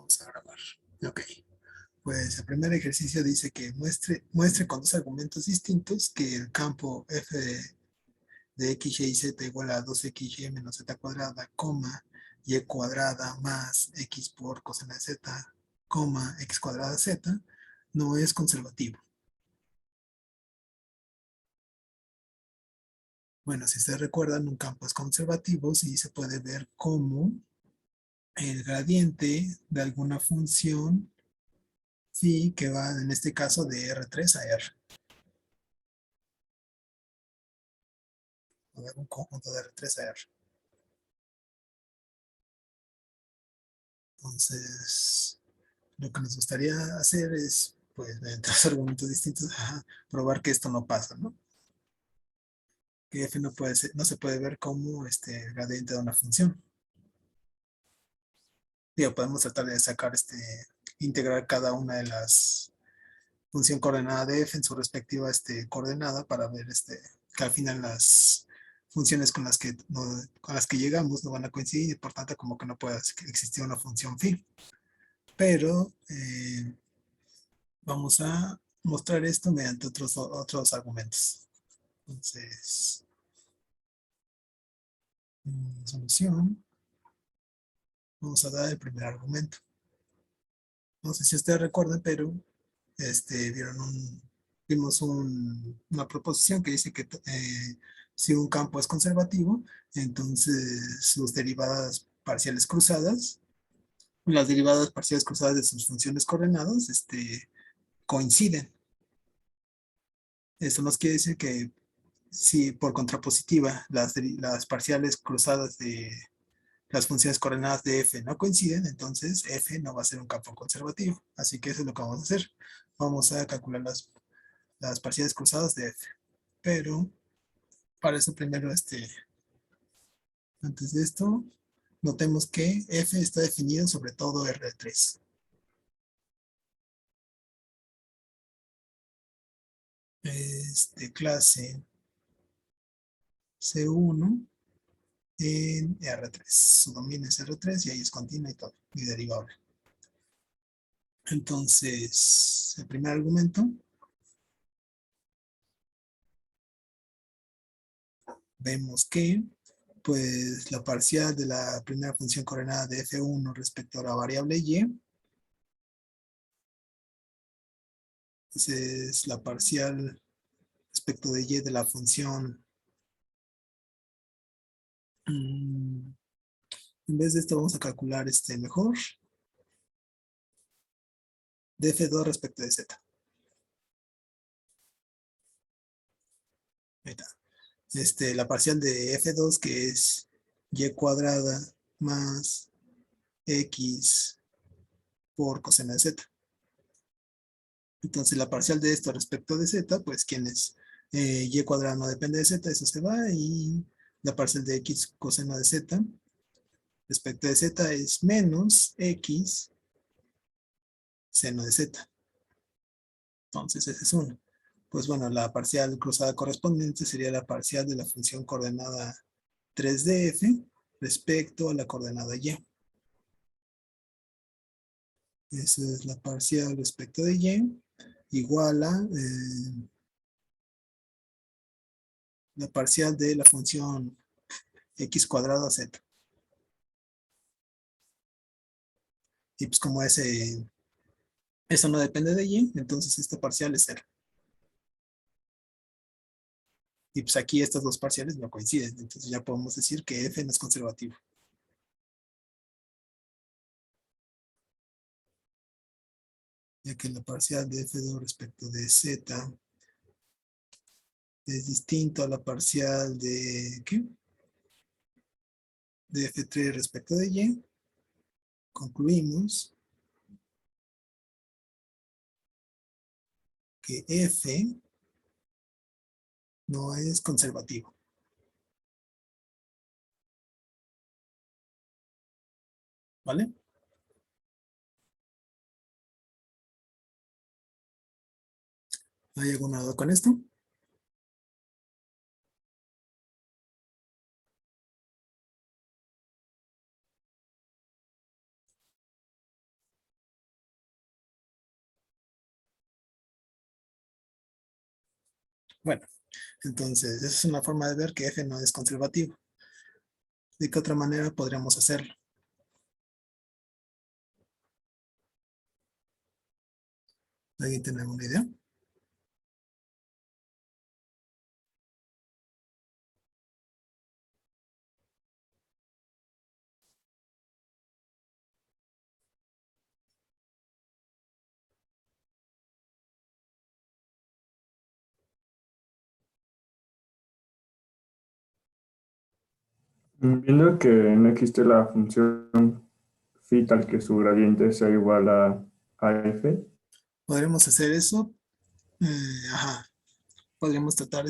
Vamos a grabar. Ok. Pues el primer ejercicio dice que muestre con dos argumentos distintos que el campo f de x, y, z igual a 2x, y menos z cuadrada, coma, y cuadrada más x por coseno de z, coma, x cuadrada z, no es conservativo. Bueno, si ustedes recuerdan, un campo es conservativo si se puede ver como el gradiente de alguna función phi que va en este caso de R3 a R. O de un conjunto de R3 a R. Entonces, lo que nos gustaría hacer es, pues, mediante dos argumentos distintos, probar que esto no pasa, ¿no? Que f no, puede ser, no se puede ver como gradiente de una función. Digo, podemos tratar de sacar, integrar cada una de las función coordenada de f en su respectiva coordenada para ver que al final las funciones con las que, no, con las que llegamos no van a coincidir y por tanto como que no puede existir una función phi. Pero vamos a mostrar esto mediante otros argumentos. Entonces, solución. Vamos a dar el primer argumento. No sé si ustedes recuerdan, pero vimos una proposición que dice que si un campo es conservativo, entonces sus derivadas parciales cruzadas, las derivadas parciales cruzadas de sus funciones coordenadas, coinciden. Esto nos quiere decir que si por contrapositiva las parciales cruzadas de las funciones coordenadas de f no coinciden, entonces f no va a ser un campo conservativo. Así que eso es lo que vamos a hacer. Vamos a calcular las parciales cruzadas de f. Pero para eso primero, antes de esto, notemos que f está definido sobre todo R3. Clase C1 en R3. Su dominio es R3 y ahí es continua y todo, y derivable. Entonces, el primer argumento, vemos que pues la parcial de la primera función coordenada de f1 respecto a la variable y, esa es la parcial respecto de y de la función. En vez de esto vamos a calcular mejor de f2 respecto de z. Ahí está. La parcial de f2 que es y cuadrada más x por coseno de z. Entonces la parcial de esto respecto de z, pues ¿quién es? Y cuadrada no depende de z, eso se va, y la parcial de x coseno de z respecto de z es menos x seno de z. Entonces ese es uno. Pues bueno, la parcial cruzada correspondiente sería la parcial de la función coordenada 3 de f respecto a la coordenada y. Esa es la parcial respecto de y, igual a la parcial de la función x cuadrada z. Y pues como eso no depende de y, entonces esta parcial es 0. Y pues aquí estas dos parciales no coinciden, entonces ya podemos decir que f no es conservativo. Ya que la parcial de f2 respecto de z es distinto a la parcial de, ¿qué? De f3 respecto de y, concluimos que f no es conservativo. ¿Vale? ¿Hay alguna duda con esto? Bueno, entonces esa es una forma de ver que f no es conservativo. ¿De qué otra manera podríamos hacerlo? ¿Alguien tiene alguna idea? Viendo que no existe la función phi tal que su gradiente sea igual a f, Podríamos hacer eso. Ajá. Podríamos tratar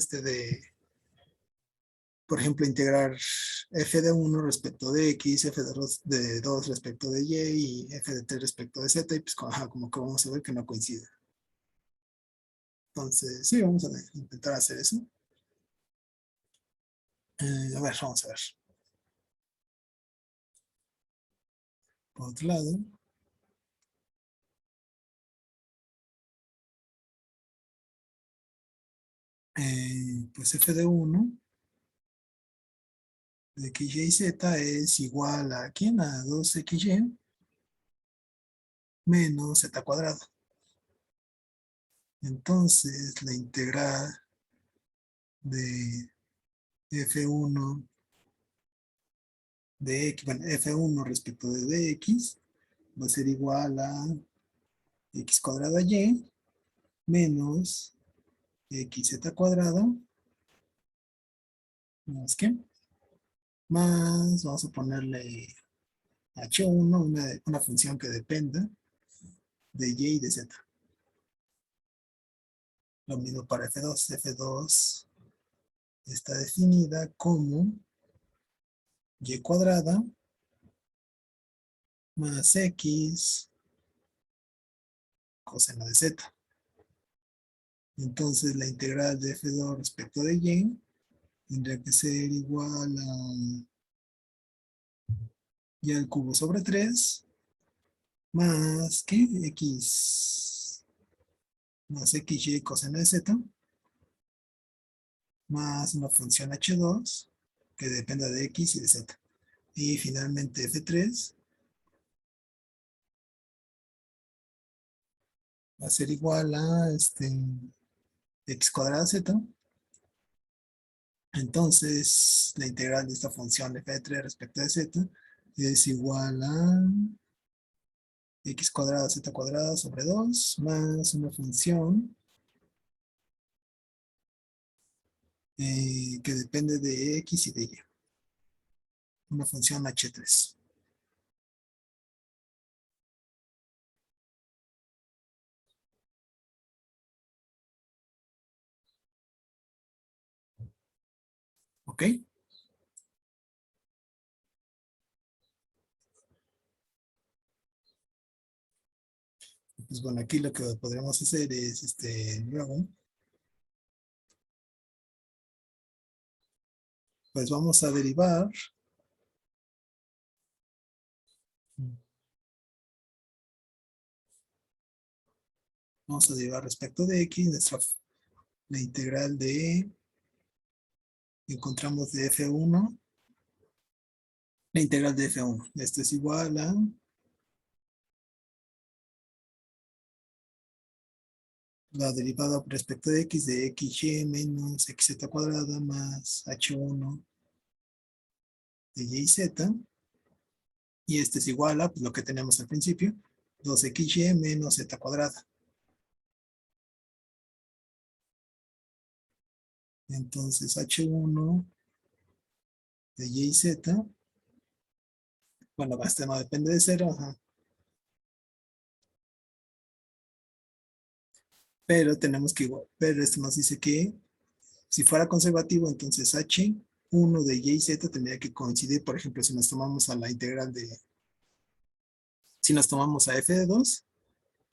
por ejemplo, integrar f de 1 respecto de x, f de 2 respecto de y f de 3 respecto de z, y pues ajá, como que vamos a ver que no coincide. Entonces, sí, vamos a intentar hacer eso. A ver, vamos a ver. Por otro lado, pues f de 1 de x, y, z es igual a ¿quién? A 2xy menos z cuadrado. Entonces, la integral de f1 de x, bueno, f1 respecto de dx va a ser igual a x cuadrada y menos xz cuadrado más que más, vamos a ponerle h1, una función que dependa de y y de z. Lo mismo para f2. f2 está definida como y cuadrada más x coseno de z. Entonces la integral de f2 respecto de y tendría que ser igual a y al cubo sobre 3 más ¿qué? X más xy coseno de z más una función h2 que dependa de x y de z. Y finalmente f3 va a ser igual a x cuadrada z. Entonces la integral de esta función de f3 respecto de z es igual a x cuadrada z cuadrada sobre 2 más una función que depende de x y de y. Una función h3. ¿Ok? Pues bueno, aquí lo que podríamos hacer es, luego, pues vamos a derivar. Vamos a derivar respecto de x, la integral de, encontramos de f1, la integral de f1. Esto es igual a la derivada respecto de x de xy menos xz cuadrada más h1 de yz. Y este es igual a pues, lo que tenemos al principio, 2xy menos z cuadrada. Entonces h1 de yz, bueno, este no depende de cero, ajá. Pero tenemos que igual, pero esto nos dice que si fuera conservativo, entonces h1 de y y z tendría que coincidir, por ejemplo, si nos tomamos a la integral de, si nos tomamos a f de 2,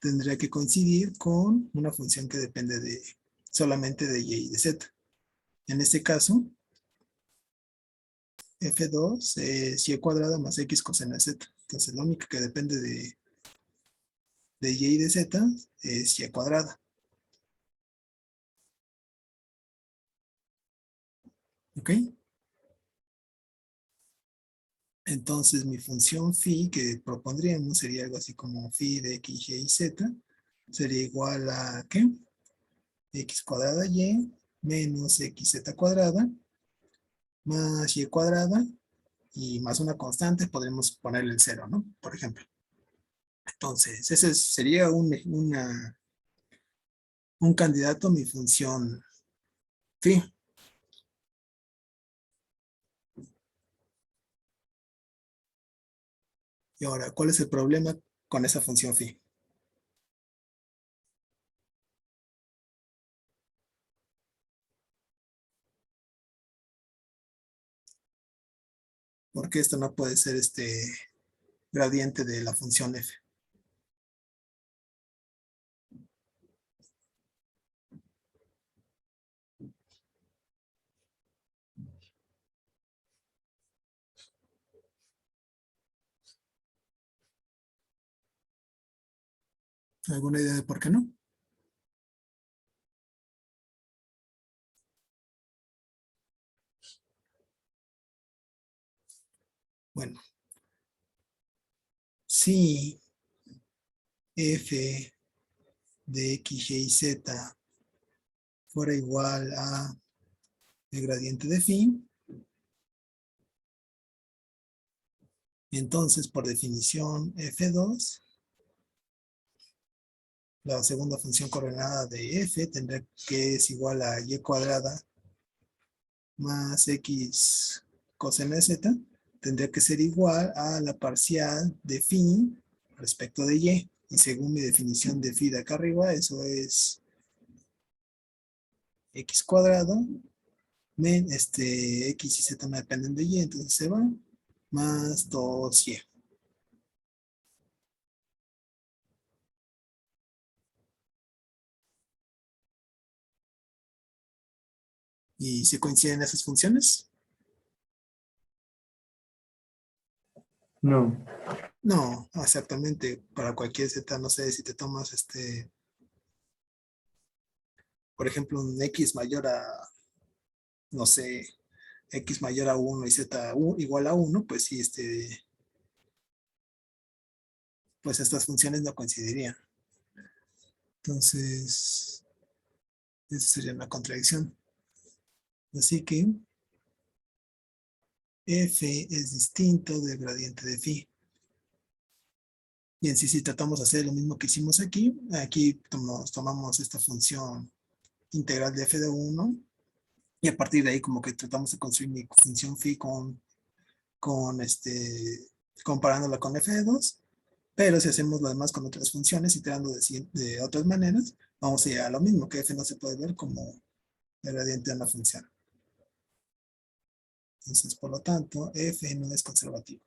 tendría que coincidir con una función que depende de solamente de y y de z. En este caso, f2 es y cuadrada más x coseno de z. Entonces, lo único que depende de y y de z es y cuadrada. ¿Ok? Entonces mi función phi que propondríamos sería algo así como phi de x, y, z sería igual a ¿qué? X cuadrada y menos xz cuadrada más y cuadrada y más una constante, podremos ponerle el cero, ¿no? Por ejemplo. Entonces, ese sería un candidato a mi función phi. Y ahora, ¿cuál es el problema con esa función phi? Porque esto no puede ser este gradiente de la función f. ¿Alguna idea de por qué no? Bueno, si f de x, y, z fuera igual a el gradiente de phi, entonces por definición f2, la segunda función coordenada de f tendrá que es igual a y cuadrada más x coseno de z, tendría que ser igual a la parcial de phi respecto de y. Y según mi definición de phi de acá arriba, eso es x cuadrado, x y z no dependen de y, entonces se va, más 2y. ¿Y si coinciden esas funciones? No, No, exactamente. Para cualquier z, no sé si te tomas por ejemplo, un x mayor a, no sé, x mayor a 1 y z igual a 1, pues sí, pues estas funciones no coincidirían. Entonces, esa sería una contradicción. Así que f es distinto del gradiente de phi. Y en sí, si tratamos de hacer lo mismo que hicimos aquí, aquí tomamos esta función integral de f de 1 y a partir de ahí como que tratamos de construir mi función phi con comparándola con f de 2, pero si hacemos lo demás con otras funciones, iterando de otras maneras, vamos a llegar a lo mismo, que f no se puede ver como el gradiente de una función. Entonces, por lo tanto, f no es conservativo.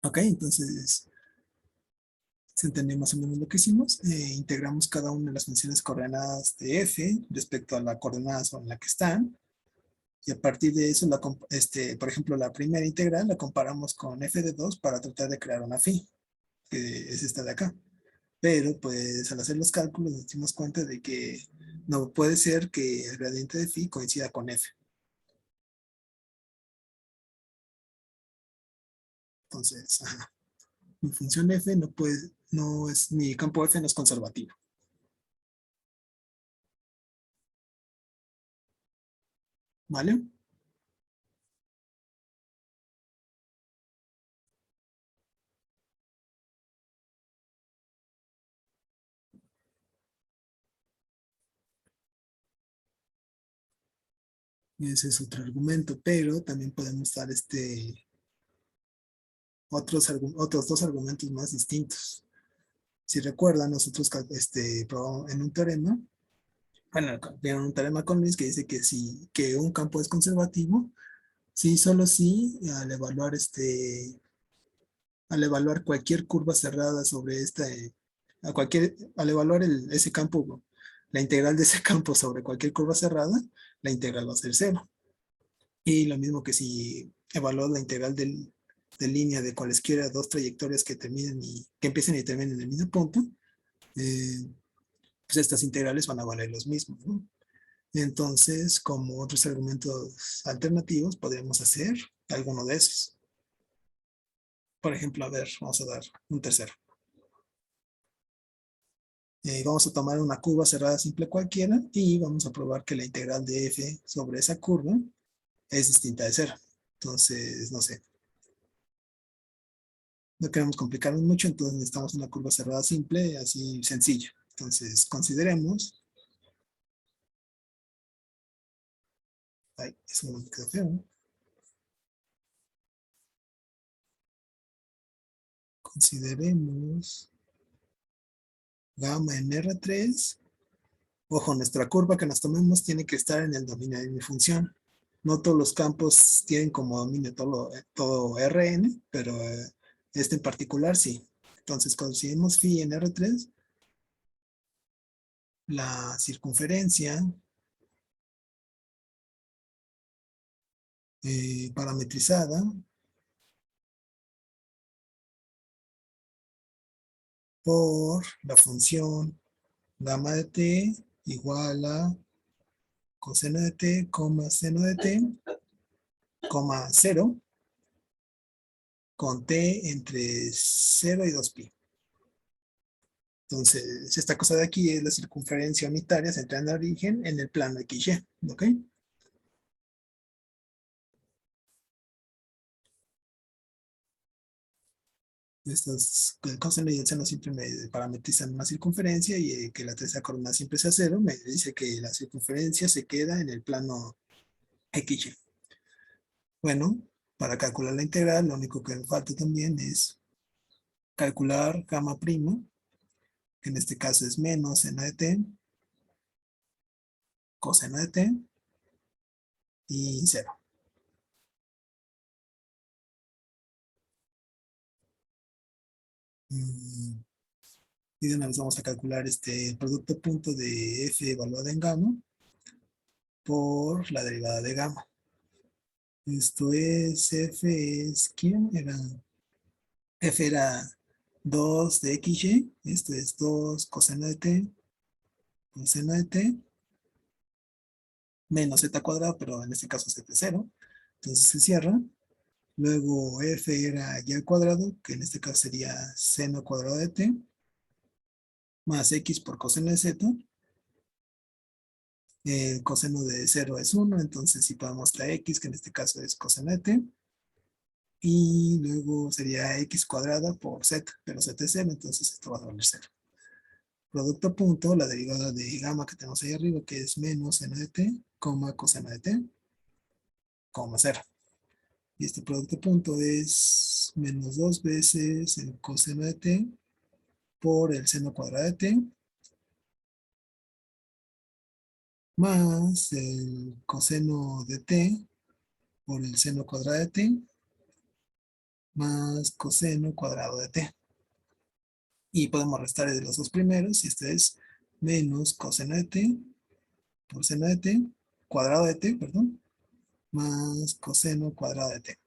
Ok, entonces, si entendemos más o menos lo que hicimos, integramos cada una de las funciones coordenadas de f respecto a la coordenada en la que están, y a partir de eso, por ejemplo, la primera integral la comparamos con f de 2 para tratar de crear una phi, que es esta de acá. Pero pues al hacer los cálculos nos dimos cuenta de que no puede ser que el gradiente de phi coincida con f. Entonces, ajá, mi función f no puede, no es, mi campo f no es conservativo. ¿Vale? Y ese es otro argumento, pero también podemos dar otros dos argumentos más distintos. Si recuerdan, nosotros en un teorema, bueno, en un teorema con Luis que dice que si que un campo es conservativo, sí, solo sí, al evaluar cualquier curva cerrada sobre al evaluar ese campo, la integral de ese campo sobre cualquier curva cerrada, la integral va a ser cero. Y lo mismo que si evalúas la integral de línea de cualesquiera dos trayectorias que terminen y que empiecen y terminen en el mismo punto, pues estas integrales van a valer los mismos, ¿no? Entonces, como otros argumentos alternativos, podríamos hacer alguno de esos. Por ejemplo, a ver, vamos a dar un tercero. Vamos a tomar una curva cerrada simple cualquiera y vamos a probar que la integral de f sobre esa curva es distinta de cero. Entonces, no sé. No queremos complicarnos mucho, entonces necesitamos una curva cerrada simple, así sencilla. Entonces, consideremos. Ay, eso me quedó feo, ¿no? Consideremos gamma en R3. Ojo, nuestra curva que nos tomemos tiene que estar en el dominio de mi función. No todos los campos tienen como dominio todo Rn, pero este en particular sí. Entonces, consideremos phi en R3, la circunferencia parametrizada por la función gamma de t igual a coseno de t, seno de t, 0, con t entre 0 y 2pi. Entonces, esta cosa de aquí es la circunferencia unitaria centrada en el origen en el plano XY, ¿ok? El coseno y el seno siempre me parametrizan una circunferencia y que la tercera coordenada siempre sea 0, me dice que la circunferencia se queda en el plano XY. Bueno, para calcular la integral, lo único que me falta también es calcular gamma prima, que en este caso es menos seno de t, coseno de t, y 0. Y de una vez vamos a calcular el producto punto de f evaluado en gamma por la derivada de gamma. Esto es f es, ¿quién era? F era 2 de xy, esto es 2 coseno de t, coseno de t, menos z cuadrado, pero en este caso z es 0. Entonces se cierra. Luego f era y al cuadrado, que en este caso sería seno cuadrado de t, más x por coseno de z. El coseno de 0 es 1, entonces si ponemos la x, que en este caso es coseno de t, y luego sería x cuadrada por z, pero z es 0, entonces esto va a valer 0. Producto punto, la derivada de gamma que tenemos ahí arriba, que es menos seno de t, coseno de t, 0. Y este producto punto es menos 2 veces el coseno de t por el seno cuadrado de t, más el coseno de t por el seno cuadrado de t, más coseno cuadrado de t. Y podemos restar de los dos primeros, y este es menos coseno de t por seno de t, cuadrado de t, perdón, más coseno cuadrado de t.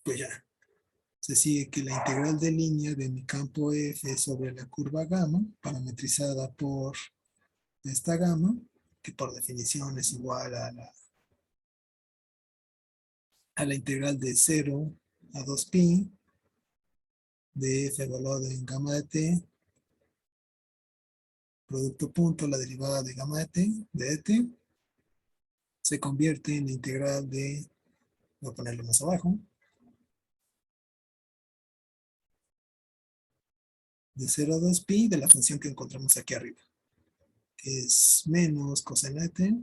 Pues ya, se sigue que la integral de línea de mi campo f sobre la curva gamma, parametrizada por esta gamma, que por definición es igual a la integral de 0 a 2pi de f evaluado en gamma de t, producto punto, la derivada de gamma de t, de t, se convierte en la integral de, voy a ponerlo más abajo, de 0 a 2pi de la función que encontramos aquí arriba, que es menos coseno de t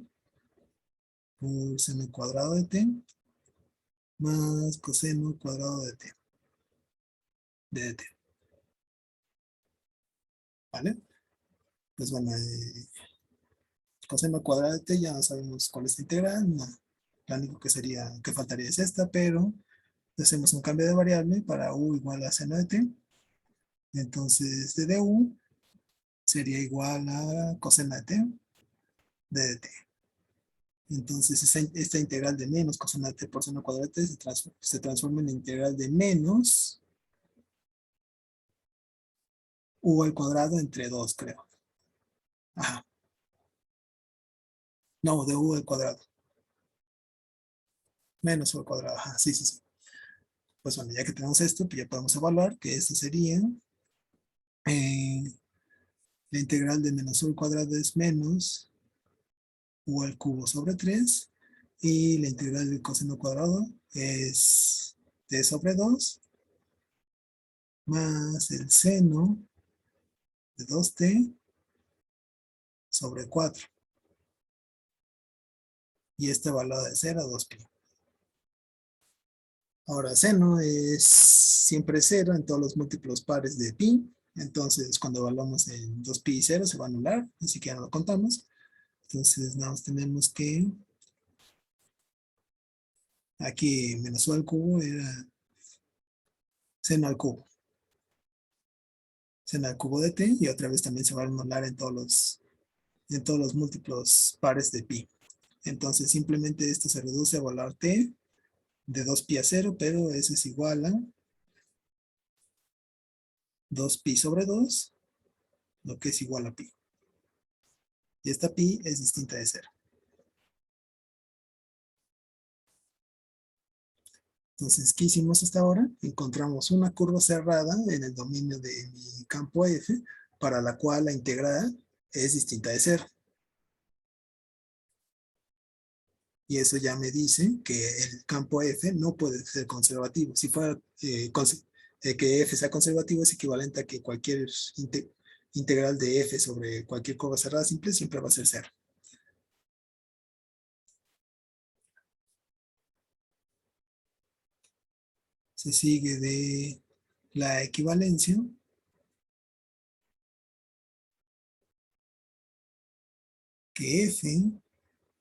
por seno cuadrado de t más coseno cuadrado de t, de dt. ¿Vale? Pues bueno, coseno cuadrado de t ya no sabemos cuál es la integral, no. Lo único que faltaría es esta, pero hacemos un cambio de variable para u igual a seno de t. Entonces, de du sería igual a coseno de t de dt. Entonces, esta integral de menos coseno de t por seno cuadrado de t se transforma en integral de menos u al cuadrado entre 2, creo. Ajá. No, de u al cuadrado. Menos u al cuadrado. Ajá, sí, sí, sí. Pues bueno, ya que tenemos esto, pues ya podemos evaluar que esto sería eh, la integral de menos u al cuadrado es menos u al cubo sobre 3 y la integral del coseno cuadrado es t sobre 2 más el seno de 2t sobre 4. Y esta evaluada de 0 a 2pi. Ahora, seno es siempre 0 en todos los múltiplos pares de pi. Entonces, cuando evaluamos en 2pi y 0 se va a anular, ni siquiera lo contamos. Entonces, nada más tenemos que aquí menos u al cubo era seno al cubo. Seno al cubo de t y otra vez también se va a anular en todos los múltiplos pares de pi. Entonces, simplemente esto se reduce a evaluar t de 2pi a 0, pero eso es igual a 2pi sobre 2, lo que es igual a pi. Y esta pi es distinta de 0. Entonces, ¿qué hicimos hasta ahora? Encontramos una curva cerrada en el dominio de mi campo F, para la cual la integrada es distinta de 0. Y eso ya me dice que el campo F no puede ser conservativo. Si fuera que F sea conservativo, es equivalente a que cualquier integral de F sobre cualquier curva cerrada simple siempre va a ser 0. Se sigue de la equivalencia, que F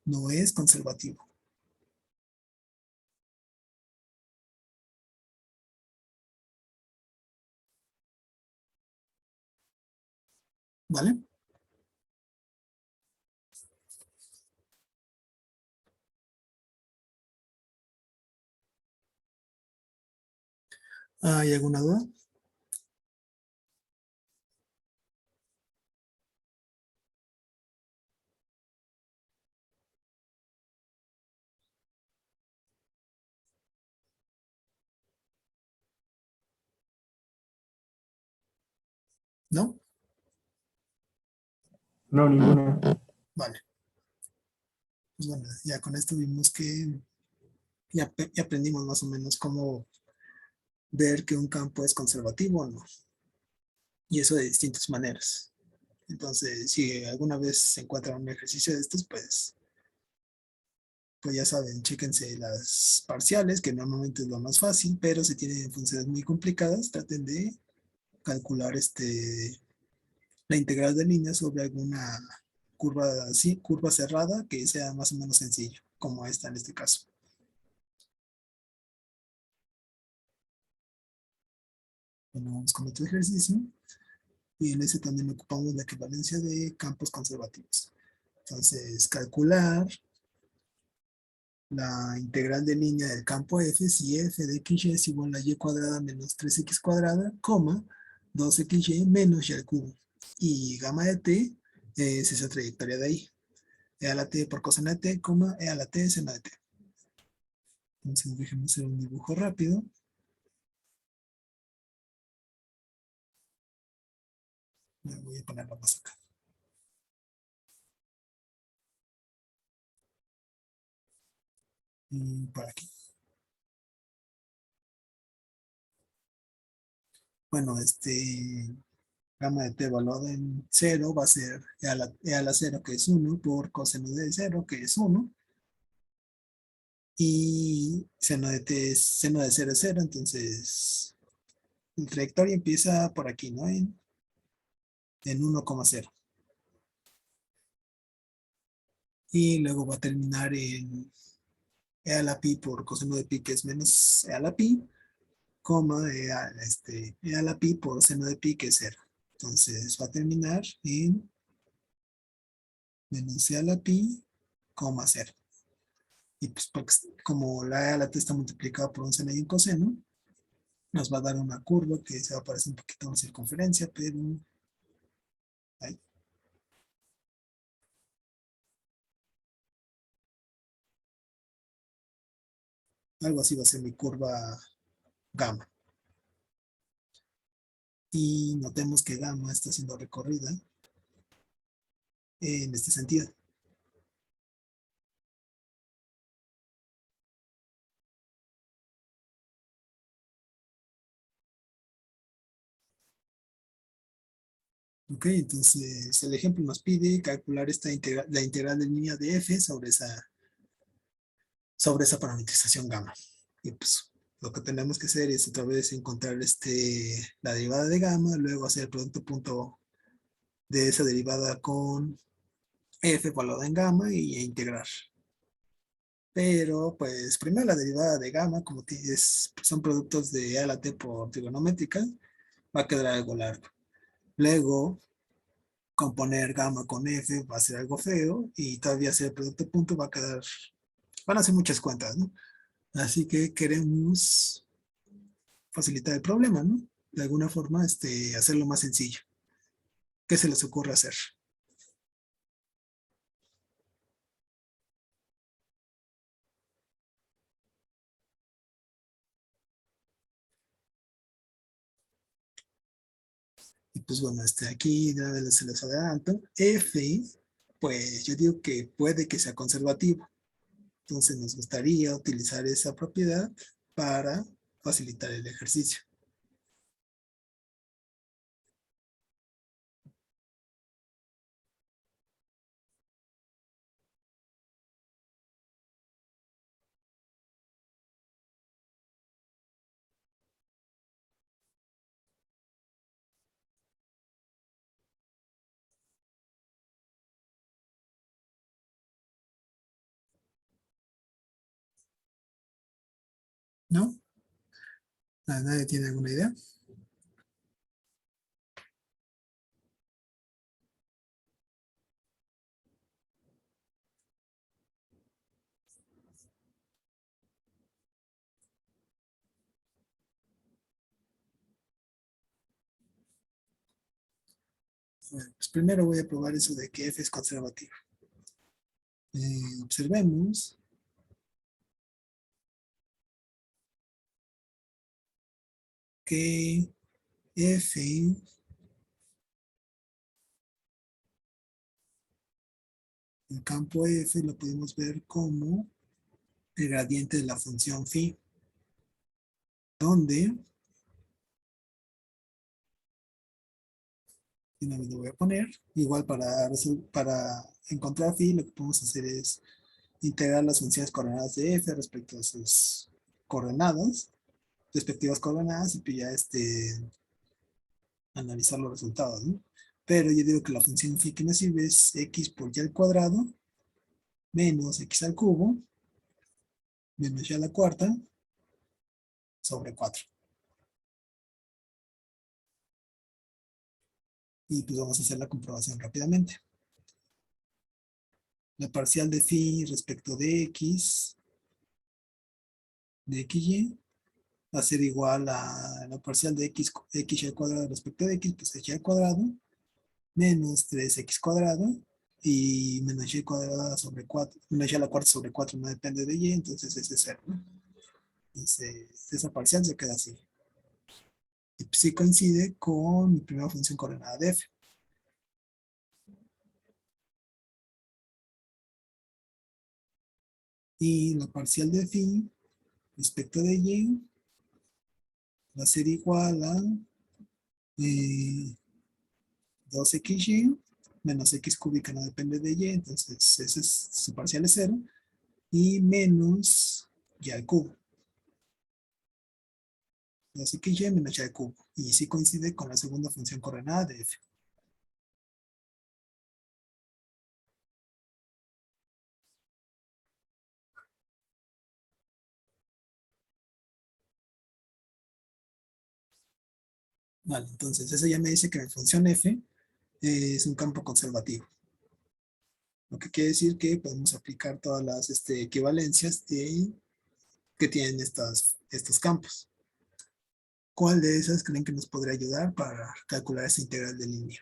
no es conservativo. ¿Vale? ¿Hay alguna duda? ¿No? No, ninguna. Vale. Pues bueno, ya con esto vimos que ya aprendimos más o menos cómo ver que un campo es conservativo o no. Y eso de distintas maneras. Entonces, si alguna vez se encuentra un ejercicio de estos, pues ya saben, chéquense las parciales, que normalmente es lo más fácil, pero si tienen funciones muy complicadas, traten de calcular la integral de línea sobre alguna curva así, curva cerrada, que sea más o menos sencillo, como esta en este caso. Bueno, vamos con otro ejercicio. Y en ese también ocupamos la equivalencia de campos conservativos. Entonces, calcular la integral de línea del campo F si f de xy es igual a y cuadrada menos 3x cuadrada, coma, 2xy menos y al cubo. Y gamma de t es esa trayectoria de ahí. E a la t por coseno de t, coma, e a la t seno de t. Entonces, déjenme hacer un dibujo rápido. Voy a ponerlo más acá. Y por aquí. Bueno, gamma de t evaluado en 0 va a ser e a la 0, que es 1, por coseno de 0, que es 1. Y seno de t es seno de 0 es 0, entonces la trayectoria empieza por aquí, ¿no? En 1,0. Y luego va a terminar en e a la pi por coseno de pi, que es menos e a la pi, coma, e a la pi por seno de pi, que es 0. Entonces va a terminar en menos c a la pi, coma 0. Y pues porque como la a la t está multiplicada por un seno y un coseno, nos va a dar una curva que se va a parecer un poquito a una circunferencia, pero ahí. Algo así va a ser mi curva gamma. Y notemos que gamma está siendo recorrida en este sentido. Ok, entonces el ejemplo nos pide calcular la integral de línea de f sobre esa parametrización gamma. Y pues lo que tenemos que hacer es otra vez encontrar la derivada de gamma, luego hacer el producto punto de esa derivada con f evaluada en gamma y integrar. Pero pues primero la derivada de gamma, como son productos de a a la t por trigonométrica, va a quedar algo largo. Luego, componer gamma con f va a ser algo feo y todavía hacer el producto punto va a quedar, van a ser muchas cuentas, ¿no? Así que queremos facilitar el problema, ¿no? De alguna forma, hacerlo más sencillo. ¿Qué se les ocurre hacer? Y pues bueno, aquí se les adelanto. F, pues yo digo que puede que sea conservativo. Entonces nos gustaría utilizar esa propiedad para facilitar el ejercicio. ¿No? ¿Nadie tiene alguna idea? Bueno, pues primero voy a probar eso de que F es conservativo. Observemos que F, el campo F lo podemos ver como el gradiente de la función phi, donde, y no me lo voy a poner, igual para encontrar phi lo que podemos hacer es integrar las funciones coordenadas de F respecto a sus coordenadas, respectivas coordenadas, y pues ya analizar los resultados, ¿no? Pero yo digo que la función phi que nos sirve es x por y al cuadrado menos x al cubo menos y a la cuarta sobre 4. Y pues vamos a hacer la comprobación rápidamente. La parcial de phi respecto de xy, va a ser igual a la parcial de x al cuadrado respecto de x, pues y al cuadrado, menos 3x cuadrado, y menos y cuadrada sobre 4, menos y a la cuarta sobre 4 no depende de y, entonces ese es 0, ¿no? Entonces, esa parcial se queda así. Y pues sí coincide con mi primera función coordenada de f. Y la parcial de phi respecto de y va a ser igual a 2xy menos x cúbica no depende de y, entonces su parcial es 0, y menos y al cubo. 2xy menos y al cubo. Y sí coincide con la segunda función coordenada de f. Vale, entonces eso ya me dice que mi función f es un campo conservativo. Lo que quiere decir que podemos aplicar todas las equivalencias que tienen estos campos. ¿Cuál de esas creen que nos podría ayudar para calcular esa integral de línea?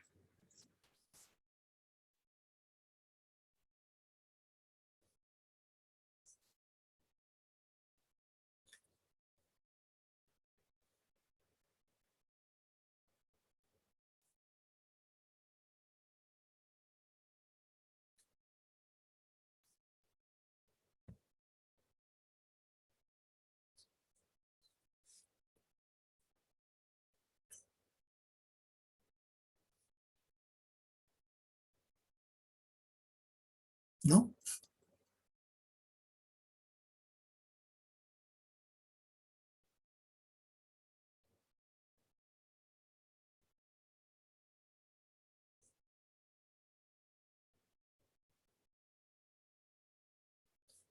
¿No?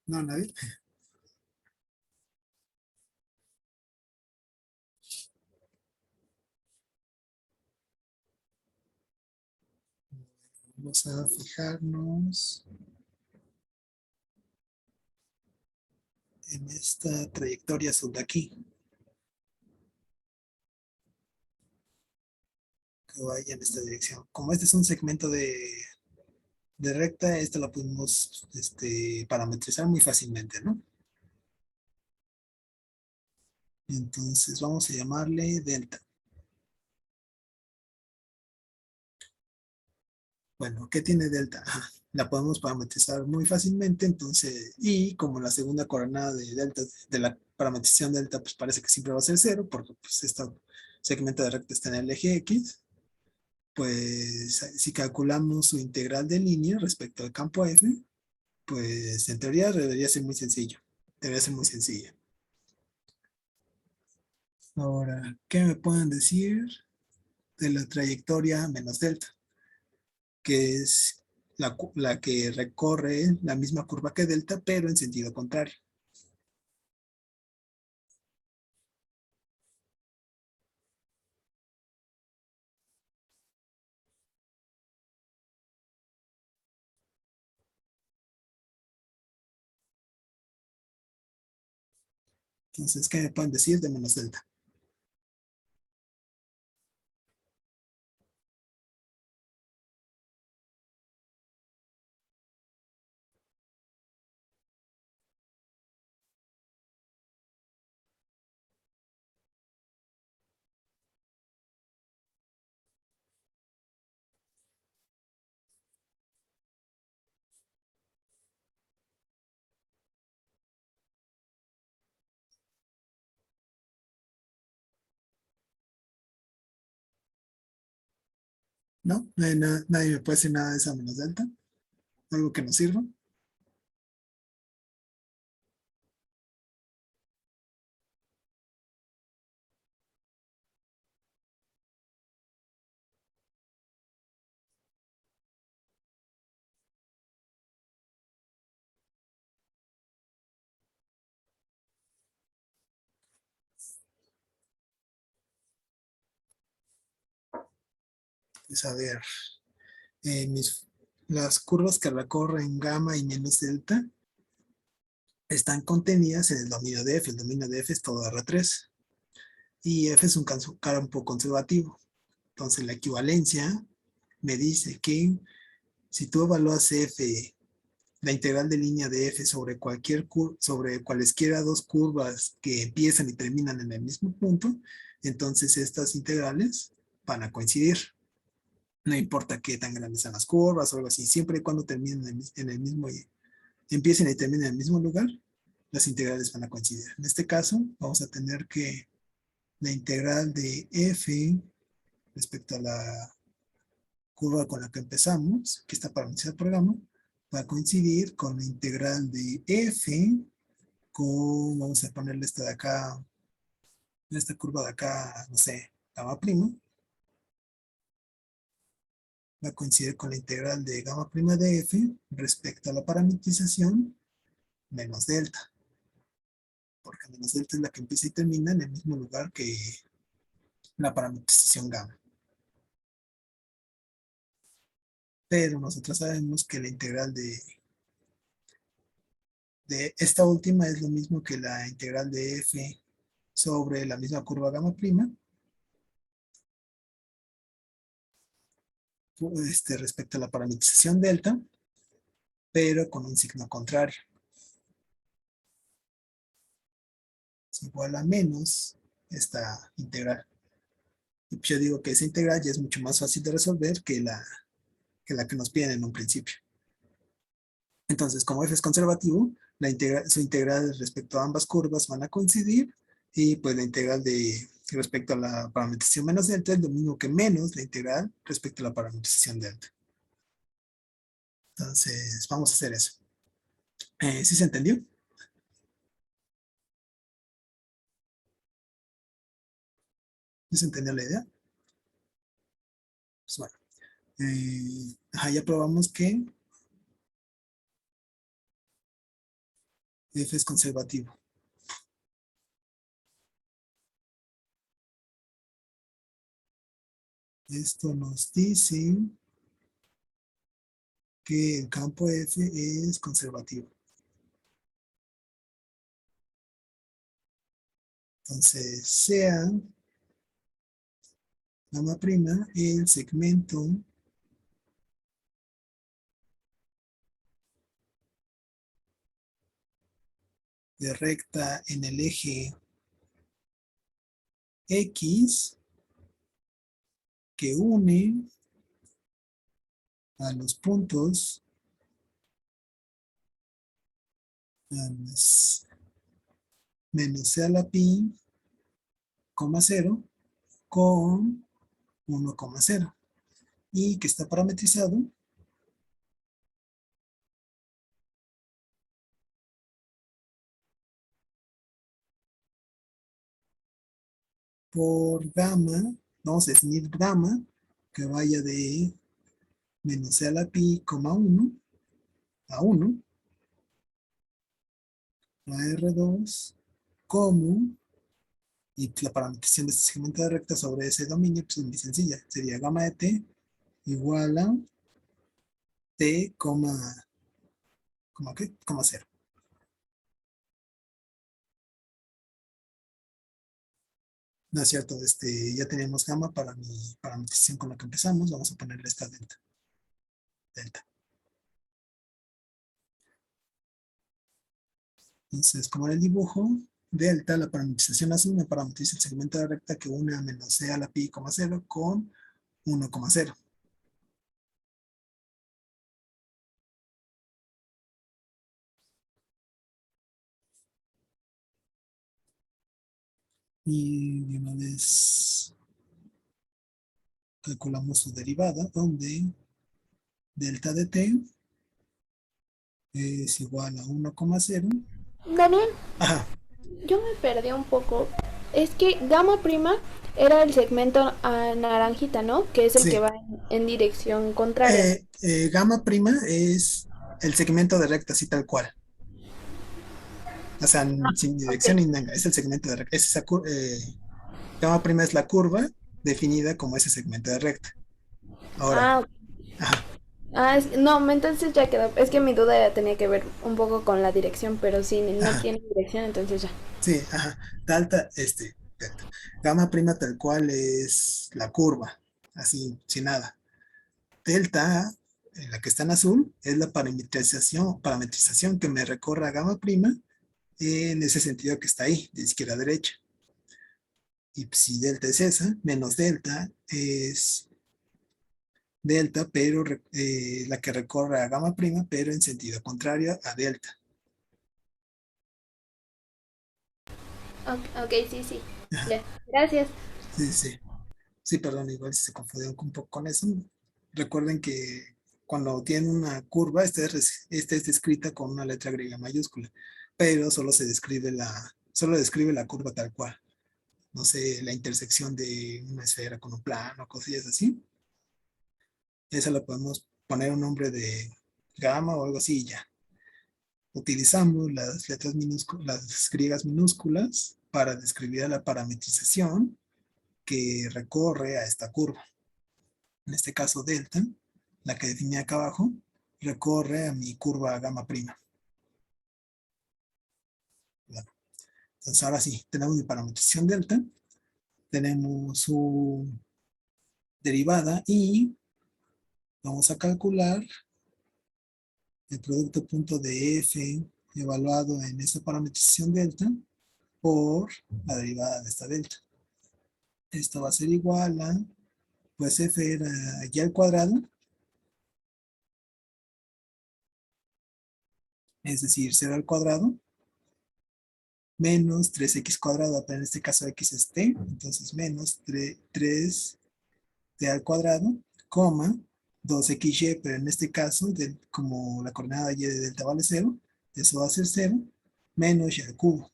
No, nadie. Vamos a fijarnos en esta trayectoria azul de aquí, que vaya en esta dirección. Como este es un segmento de recta, esto lo podemos parametrizar muy fácilmente, ¿no? Entonces vamos a llamarle delta. Bueno, ¿qué tiene delta? Ajá, la podemos parametrizar muy fácilmente, entonces, y como la segunda coordenada de delta, de la parametrización delta, pues parece que siempre va a ser cero, porque pues este segmento de recta está en el eje X, pues si calculamos su integral de línea respecto al campo F, pues en teoría debería ser muy sencillo, debería ser muy sencilla. Ahora, ¿qué me pueden decir de la trayectoria menos delta? Que es la que recorre la misma curva que delta, pero en sentido contrario. Entonces, ¿qué me pueden decir de menos delta? ¿No? Nadie me puede decir nada de esa menos delta. Algo que nos sirva. Pues a ver, las curvas que recorren gamma y menos delta están contenidas en el dominio de F. El dominio de F es todo R3. Y F es un campo conservativo. Entonces la equivalencia me dice que si tú evalúas F, la integral de línea de F sobre cualesquiera dos curvas que empiezan y terminan en el mismo punto, entonces estas integrales van a coincidir. No importa qué tan grandes sean las curvas o algo así, siempre y cuando terminen en el mismo, empiecen y terminen en el mismo lugar, las integrales van a coincidir. En este caso, vamos a tener que la integral de F respecto a la curva con la que empezamos, que está para iniciar el programa, va a coincidir con la integral de F con, vamos a ponerle esta de acá, esta curva de acá, no sé, gamma prima, va a coincidir con la integral de gamma prima de F respecto a la parametrización menos delta, porque menos delta es la que empieza y termina en el mismo lugar que la parametrización gamma. Pero nosotros sabemos que la integral de esta última es lo mismo que la integral de f sobre la misma curva gamma prima respecto a la parametrización delta, pero con un signo contrario. Es igual a menos esta integral. Y yo digo que esa integral ya es mucho más fácil de resolver que la que nos piden en un principio. Entonces, como f es conservativo, su integral respecto a ambas curvas van a coincidir, y pues la integral respecto a la parametrización menos delta es lo mismo que menos la integral respecto a la parametrización delta. Entonces, vamos a hacer eso. ¿Sí se entendió? ¿Sí se entendió la idea? Pues bueno. Ya probamos que f es conservativo. Esto nos dice que el campo F es conservativo. Entonces, sea gamma prima el segmento de recta en el eje X que une a los puntos menos c a la pi, 0, con 1,0, y que está parametrizado por gamma. Vamos a definir gamma que vaya de menos c a la pi, 1 a 1, a R2, como, y la parametrización de este segmento de recta sobre ese dominio pues es muy sencilla. Sería gamma de t igual a t, ¿qué? 0. No es cierto, ya tenemos gamma para mi parametrización con la que empezamos. Vamos a ponerle esta delta. Entonces, como en el dibujo, delta, la parametrización azul me parametriza el segmento de recta que une a menos c a la pi, 0 con 1,0. Y de una vez calculamos su derivada, donde delta de t es igual a 1,0. Daniel, Ajá, yo me perdí un poco. Es que gamma prima era el segmento naranjita, ¿no? Que es el que sí. va en dirección contraria. Gamma prima es el segmento de recta, así tal cual. O sea, sin Ok. dirección ni nada. Es el segmento de recta. Gamma prima es la curva definida como ese segmento de recta. Ahora, Ah, ok. ajá, No, entonces ya quedó. Es que mi duda tenía que ver un poco con la dirección, pero si no ajá, tiene dirección, entonces ya. sí, ajá. Delta. Gamma prima tal cual es la curva, así, sin nada. Delta, la que está en azul, es la parametrización que me recorre a gamma prima en ese sentido que está ahí, de izquierda a derecha. Y si delta es esa, menos delta es delta, pero la que recorre a gamma prima, pero en sentido contrario a delta. Ok, sí, sí. Ajá, Ya. Gracias. sí, sí. Sí, perdón, igual si se confundieron un poco con eso. Recuerden que cuando tienen una curva, esta es descrita con una letra griega mayúscula, pero solo describe la curva tal cual. No sé, la intersección de una esfera con un plano, cosillas así. Esa la podemos poner un nombre de gamma o algo así y ya. Utilizamos las letras minúsculas, las griegas minúsculas para describir la parametrización, que recorre a esta curva. En este caso delta, la que definí acá abajo, recorre a mi curva gamma prima. Bueno, entonces ahora sí, tenemos mi parametrización delta, tenemos su derivada y vamos a calcular el producto punto de f evaluado en esta parametrización delta por la derivada de esta delta. Esto va a ser igual a, pues f era y al cuadrado, es decir, 0 al cuadrado, menos 3x cuadrado, pero en este caso x es t, entonces menos 3t al cuadrado, coma, 2xy, pero en este caso, como la coordenada y de delta vale 0, eso va a ser 0, menos y al cubo.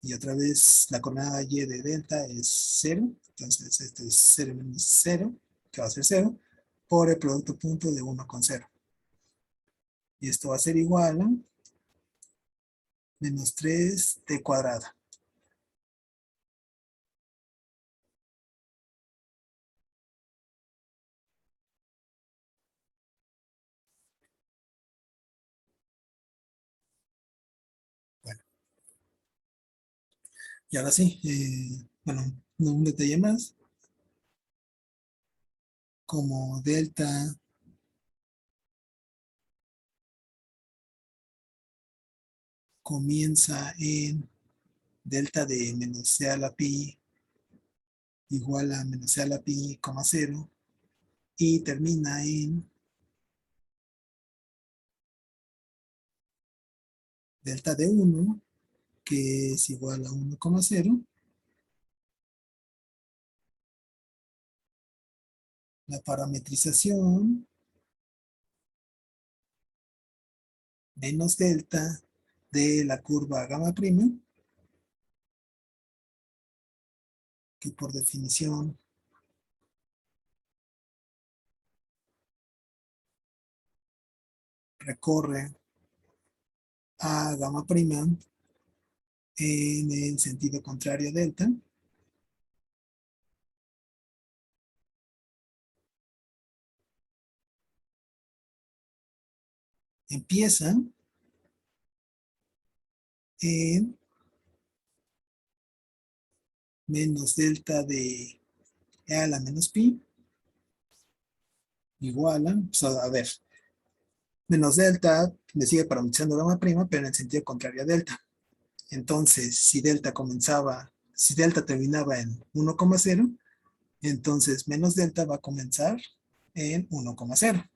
Y otra vez la coordenada y de delta es 0, entonces esto es 0 menos 0, que va a ser 0, por el producto punto de 1 con 0. Y esto va a ser igual a menos 3t cuadrada. Bueno, y ahora sí, bueno, un detalle más. Como delta comienza en delta de menos c a la pi igual a menos c a la pi, 0 y termina en delta de 1 que es igual a 1,0. La parametrización menos delta de la curva gamma prima, que por definición recorre a gamma prima en el sentido contrario a delta. Empieza en menos delta de e a la menos pi igual a, pues a ver, menos delta me sigue parametrizando gamma prima, pero en el sentido contrario a delta. Entonces, si delta terminaba en 1,0, entonces menos delta va a comenzar en 1,0.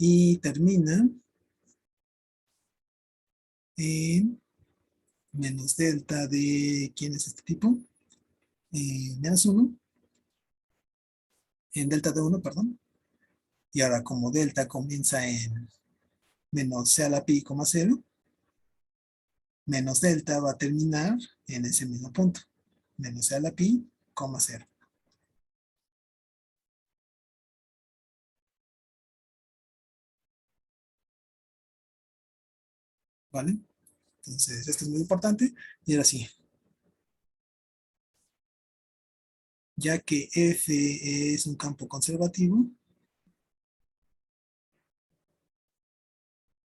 Y termina en menos delta de, ¿quién es este tipo? Menos 1, en delta de 1, perdón. Y ahora como delta comienza en menos c a la pi, 0, menos delta va a terminar en ese mismo punto. Menos c a la pi, 0. ¿Vale? Entonces, esto es muy importante. Y ahora sí. Ya que F es un campo conservativo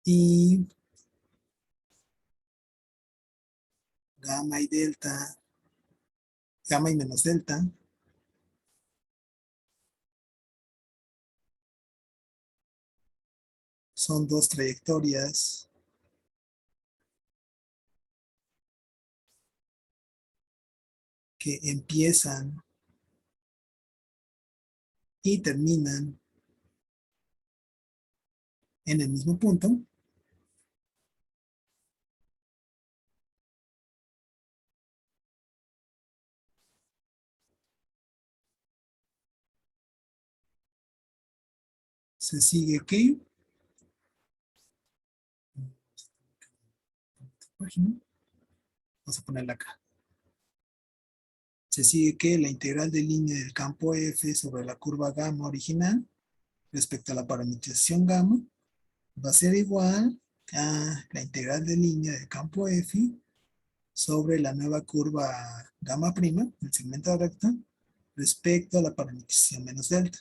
y gamma y delta, gamma y menos delta son dos trayectorias que empiezan y terminan en el mismo punto. Se sigue que vamos a ponerla acá. Se sigue que la integral de línea del campo F sobre la curva gamma original respecto a la parametrización gamma va a ser igual a la integral de línea del campo F sobre la nueva curva gamma prima, el segmento recto, respecto a la parametrización menos delta.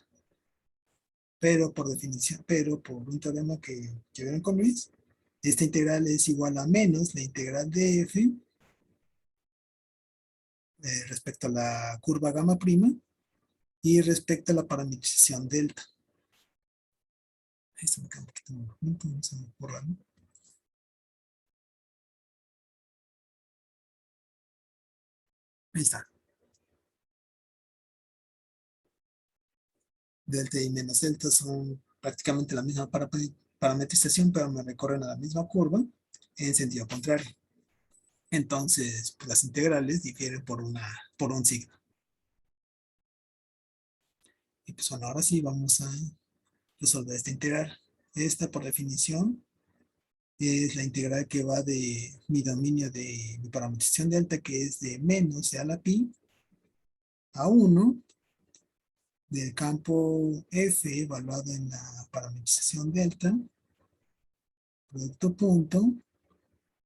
Pero por definición, pero por un teorema que vieron con Luis, esta integral es igual a menos la integral de f respecto a la curva gamma prima y respecto a la parametrización delta. Esto me queda un poquito más bonito, vamos a borrarlo. Ahí está. Delta y menos delta son prácticamente la misma parametrización, pero me recorren a la misma curva en sentido contrario. Entonces, pues, las integrales difieren por un signo. Y pues bueno, ahora sí vamos a resolver esta integral. Esta, por definición, es la integral que va de mi dominio de mi parametrización delta, que es de menos a la pi a 1 del campo f evaluado en la parametrización delta, producto punto,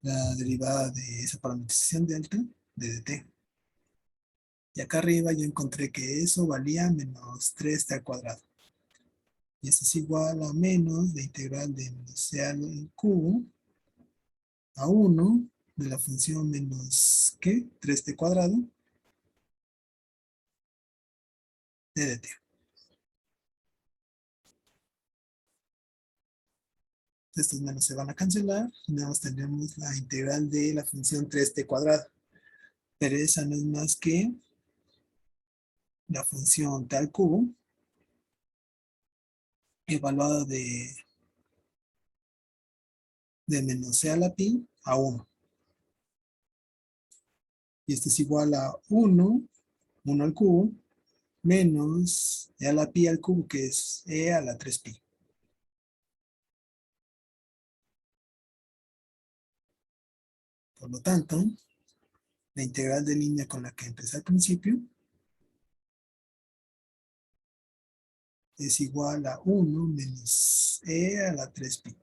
la derivada de esa parametrización delta de dt. Y acá arriba yo encontré que eso valía menos 3t al cuadrado. Y esto es igual a menos la integral de menos c al cubo a 1 de la función menos, ¿qué? 3t cuadrado de dt. Estos menos se van a cancelar y nada más tendremos la integral de la función 3t cuadrado. Pero esa no es más que la función t al cubo evaluada de menos c a la pi a 1. Y esto es igual a 1 al cubo, menos e a la pi al cubo, que es e a la 3pi. Por lo tanto, la integral de línea con la que empecé al principio es igual a 1 menos e a la 3pi.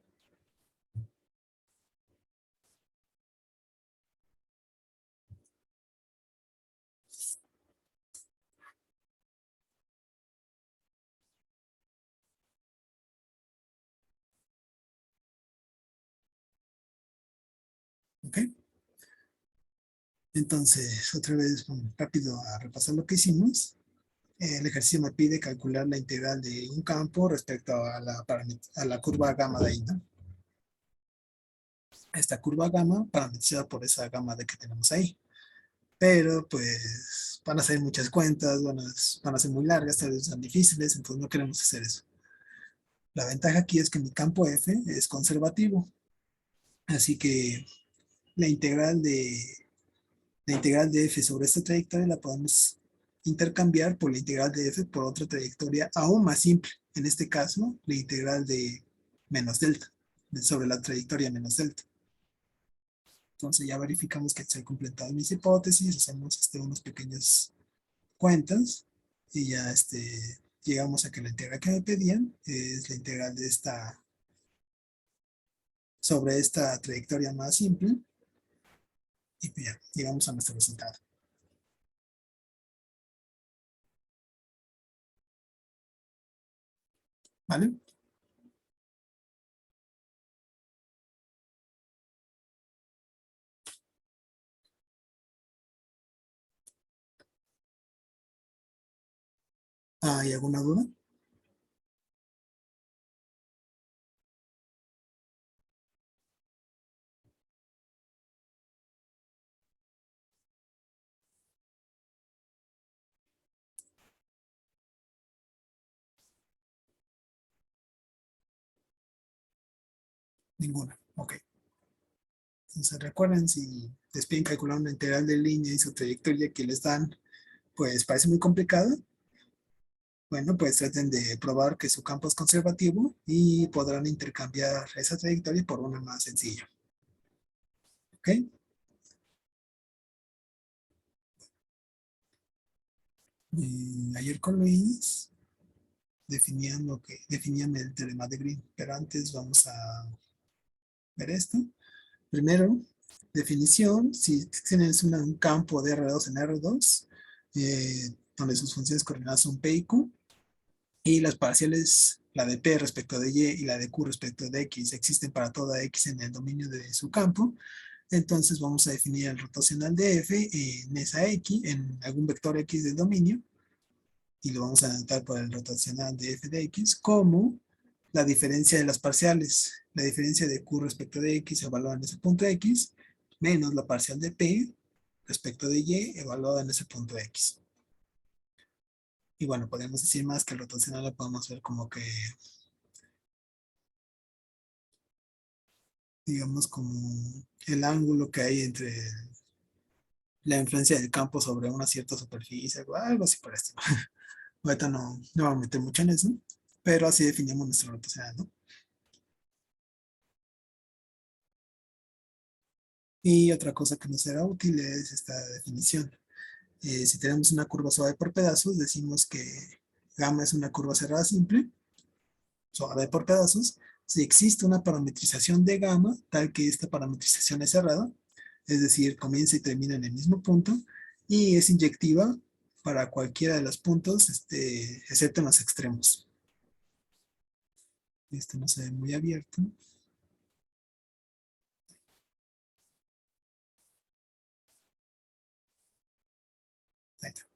¿Ok? Entonces, otra vez, rápido a repasar lo que hicimos. El ejercicio me pide calcular la integral de un campo respecto a la curva gamma de ahí, ¿no? Esta curva gamma parametrizada por esa gamma de que tenemos ahí. Pero pues van a ser muchas cuentas, van a ser muy largas, tal vez sean difíciles, entonces no queremos hacer eso. La ventaja aquí es que mi campo f es conservativo. Así que la integral de f sobre esta trayectoria la podemos intercambiar por la integral de f por otra trayectoria aún más simple. En este caso, la integral de menos delta, sobre la trayectoria menos delta. Entonces ya verificamos que se han completado mis hipótesis, hacemos unas pequeñas cuentas y ya llegamos a que la integral que me pedían es la integral de sobre esta trayectoria más simple. Y pues ya, llegamos a nuestro resultado. ¿Vale? ¿Hay alguna duda? Ninguna. Ok. Entonces recuerden, si les piden calcular una integral de línea y su trayectoria que les dan, pues parece muy complicada. Bueno, pues traten de probar que su campo es conservativo y podrán intercambiar esa trayectoria por una más sencilla. ¿Ok? Ayer con Luis definían el teorema de Green, pero antes vamos a ver esto. Primero, Definición, si tienes un campo de R2 en R2, donde sus funciones coordinadas son P y Q, y las parciales, la de P respecto de Y y la de Q respecto de X, existen para toda X en el dominio de su campo, entonces vamos a definir el rotacional de F en esa X, en algún vector X del dominio, y lo vamos a anotar por el rotacional de F de X como la diferencia de las parciales. La diferencia de Q respecto de X evaluada en ese punto X, menos la parcial de P respecto de Y evaluada en ese punto X. Y bueno, podemos decir más que el rotacional lo podemos ver como que, digamos, como el ángulo que hay entre la influencia del campo sobre una cierta superficie, algo así por esto. Ahorita no voy a meter mucho en eso, pero así definimos nuestro rotacional, ¿no? Y otra cosa que nos será útil es esta definición. Si tenemos una curva suave por pedazos, decimos que gamma es una curva cerrada simple, suave por pedazos. Si existe una parametrización de gamma, tal que esta parametrización es cerrada, es decir, comienza y termina en el mismo punto, y es inyectiva para cualquiera de los puntos, excepto en los extremos. Este no se ve muy abierto. Ahí está.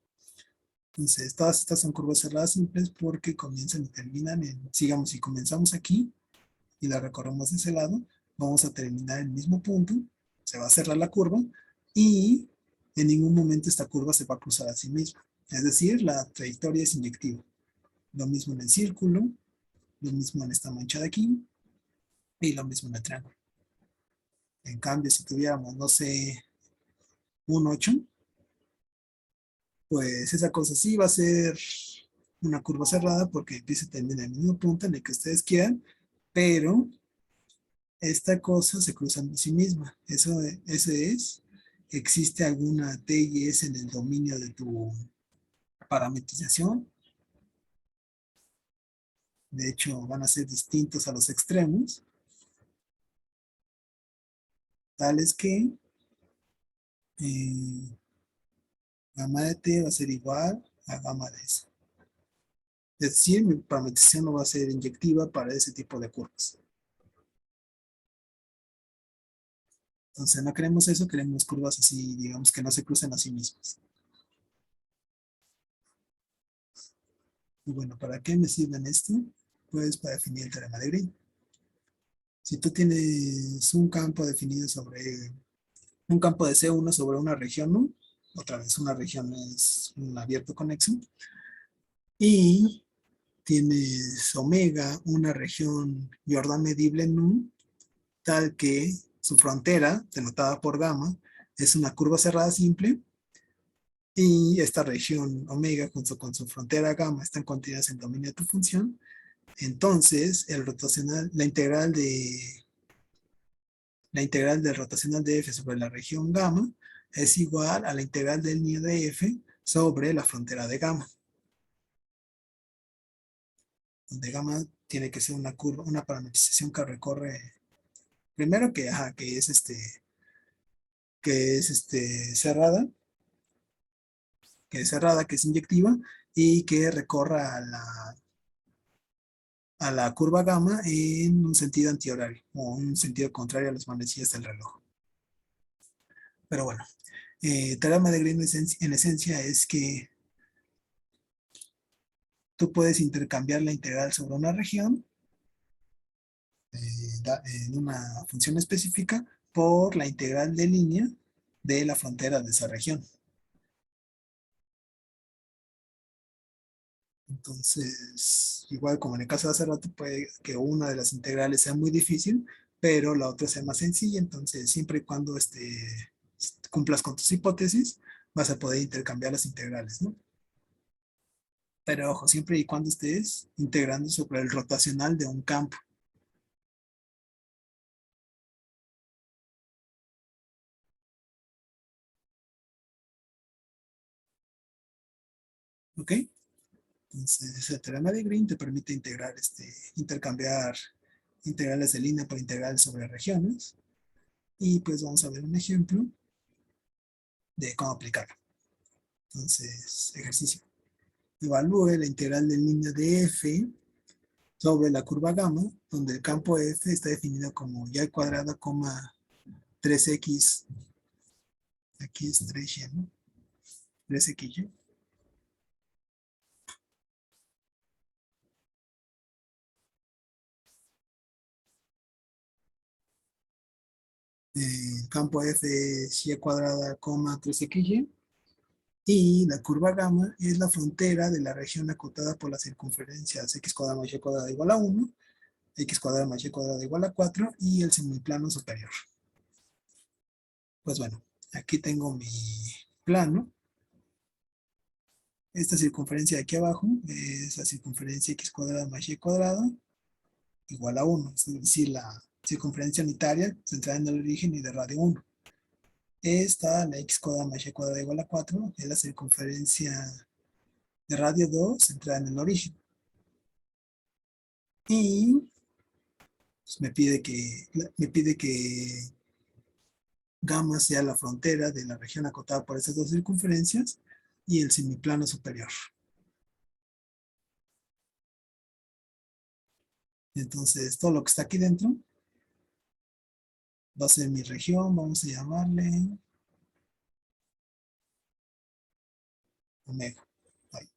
Entonces, todas estas son curvas cerradas simples porque comienzan y terminan en, sigamos, si comenzamos aquí y la recorremos de ese lado, vamos a terminar en el mismo punto, se va a cerrar la curva y en ningún momento esta curva se va a cruzar a sí misma. Es decir, la trayectoria es inyectiva. Lo mismo en el círculo, lo mismo en esta mancha de aquí y lo mismo en el triángulo. En cambio, si tuviéramos, no sé, un 8, pues esa cosa sí va a ser una curva cerrada porque empieza a terminar en el mismo punto en el que ustedes quieran, pero esta cosa se cruza en sí misma. Eso es, existe alguna T y S en el dominio de tu parametrización. De hecho, van a ser distintos a los extremos, tales que eh, gamma de T va a ser igual a gamma de S. Es decir, mi parametrización no va a ser inyectiva para ese tipo de curvas. Entonces no queremos eso, queremos curvas así, digamos que no se crucen a sí mismas. Y bueno, ¿para qué me sirven esto? Pues para definir el teorema de Green. Si tú tienes un campo definido sobre un campo de C1 sobre una región, ¿no? Otra vez, una región es un abierto conexo. Y tienes omega, una región Jordan medible NU, tal que su frontera, denotada por gamma, es una curva cerrada simple. Y esta región omega junto con su frontera gamma están contenidas en el dominio de tu función. Entonces, el rotacional, la integral del rotacional de f sobre la región gamma es igual a la integral del niño de f sobre la frontera de gamma. Donde gamma tiene que ser una curva, una parametrización que recorre, primero que es cerrada, que es inyectiva y que recorra a la curva gamma en un sentido antihorario o un sentido contrario a las manecillas del reloj. Pero bueno, teorema de Green en esencia es que tú puedes intercambiar la integral sobre una región en una función específica por la integral de línea de la frontera de esa región. Entonces, igual como en el caso de hace rato, puede que una de las integrales sea muy difícil, pero la otra sea más sencilla. Entonces, siempre y cuando cumplas con tus hipótesis, vas a poder intercambiar las integrales, ¿no? Pero ojo, siempre y cuando estés integrando sobre el rotacional de un campo. ¿Ok? Entonces, el teorema de Green te permite intercambiar integrales de línea por integrales sobre regiones. Y pues vamos a ver un ejemplo de cómo aplicarlo. Entonces, ejercicio. Evalúe la integral de línea de f sobre la curva gamma, donde el campo f está definido como y cuadrada, 3x, aquí es 3y, ¿no? 3xy. El campo f es y cuadrada, 3xy. Y la curva gamma es la frontera de la región acotada por las circunferencias x cuadrada más y cuadrada igual a 1, x cuadrada más y cuadrada igual a 4 y el semiplano superior. Pues bueno, aquí tengo mi plano. Esta circunferencia de aquí abajo es la circunferencia x cuadrada más y cuadrada igual a 1, es decir, la circunferencia unitaria centrada en el origen y de radio 1. Esta, la x cuadrada más y cuadrada igual a 4, es la circunferencia de radio 2 centrada en el origen. Y pues, me pide que gamma sea la frontera de la región acotada por estas dos circunferencias y el semiplano superior. Entonces, todo lo que está aquí dentro va a ser mi región, vamos a llamarle omega. Ahí.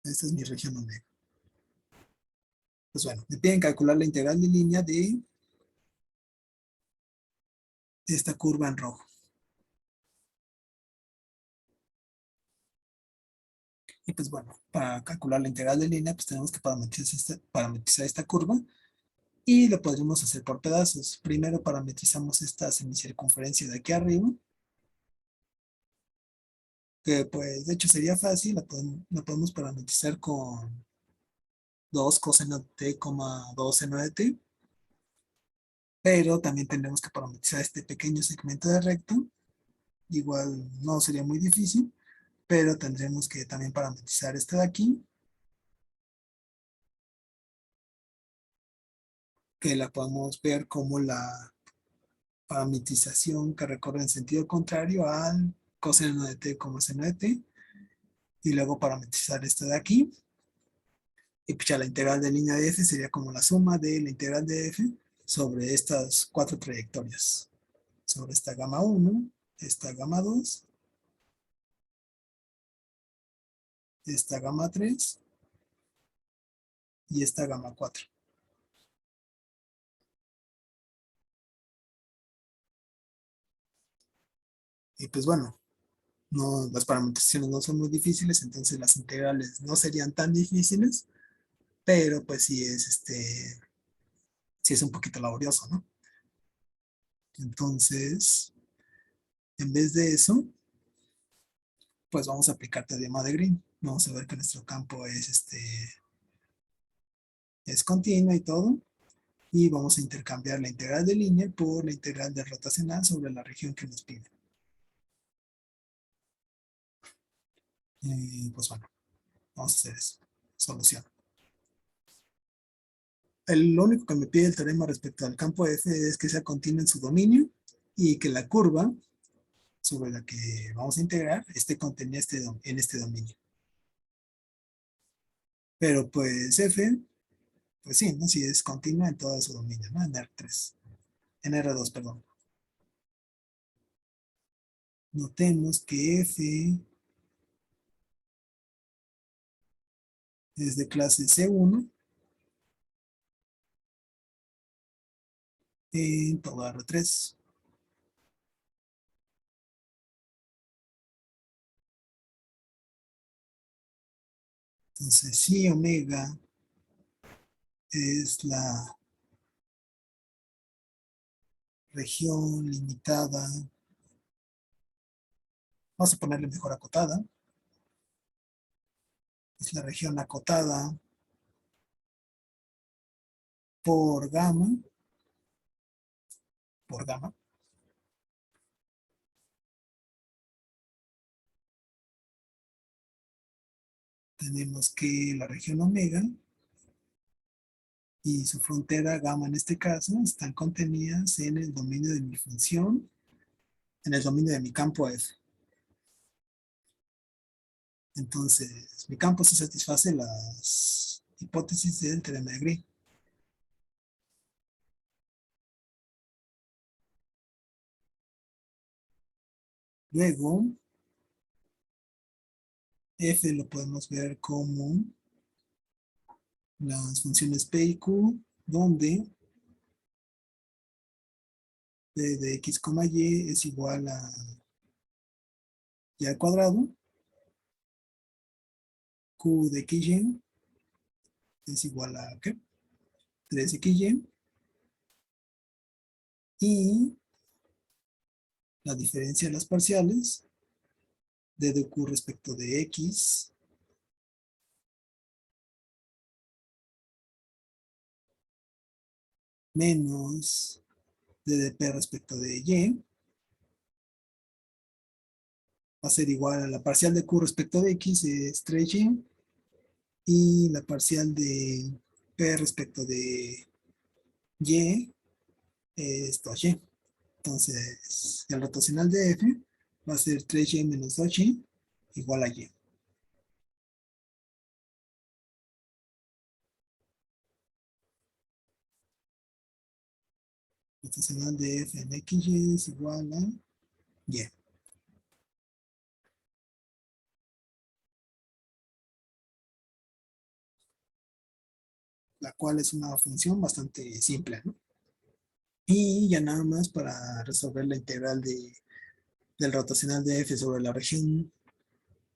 Esta es mi región omega. Pues bueno, me piden calcular la integral de línea de esta curva en rojo. Y pues bueno, para calcular la integral de línea, pues tenemos que parametrizar esta curva y lo podremos hacer por pedazos. Primero parametrizamos esta semicircunferencia de aquí arriba, que pues de hecho sería fácil, la podemos parametrizar con 2 coseno de t, 2 seno de t, pero también tendremos que parametrizar este pequeño segmento de recta. Igual no sería muy difícil, pero tendremos que también parametrizar este de aquí, que la podemos ver como la parametrización que recorre en sentido contrario al coseno de t como seno de t, y luego parametrizar este de aquí, y pues ya la integral de línea de f sería como la suma de la integral de f sobre estas cuatro trayectorias, sobre esta gamma 1, esta gamma 2, esta gamma 3 y esta gamma 4. Y pues bueno, no, las parametrizaciones no son muy difíciles, entonces las integrales no serían tan difíciles, pero pues sí es un poquito laborioso, ¿no? Entonces, en vez de eso, pues vamos a aplicar teorema de Green. Vamos a ver que nuestro campo es continuo y todo, y vamos a intercambiar la integral de línea por la integral de rotacional sobre la región que nos pide. Pues bueno, vamos a hacer eso. Solución. Lo único que me pide el teorema respecto al campo F es que sea continuo en su dominio y que la curva sobre la que vamos a integrar esté contenida en este dominio. Pero pues F, pues sí, ¿no? Si es continua en todo su dominio, ¿no? En R3, en R2, perdón. Notemos que F es de clase C1 en todo R3. Entonces, si omega es la región limitada, vamos a ponerle mejor acotada, es la región acotada por gamma, tenemos que la región omega y su frontera gamma en este caso están contenidas en el dominio de mi función, en el dominio de mi campo F. Entonces, mi campo sí satisface las hipótesis del teorema de Green. Luego, F lo podemos ver como las funciones P y Q, donde P de X, Y es igual a Y al cuadrado, Q de XY es igual a ¿qué? 3XY, y la diferencia de las parciales de Q respecto de X menos P respecto de Y va a ser igual a la parcial de Q respecto de X es 3Y, y la parcial de P respecto de Y es 2Y. Entonces, el rotacional de F va a ser 3Y menos 2Y igual a Y. Rotacional de F en XY es igual a Y. La cual es una función bastante simple, ¿no? Y ya nada más para resolver la integral del rotacional de F sobre la región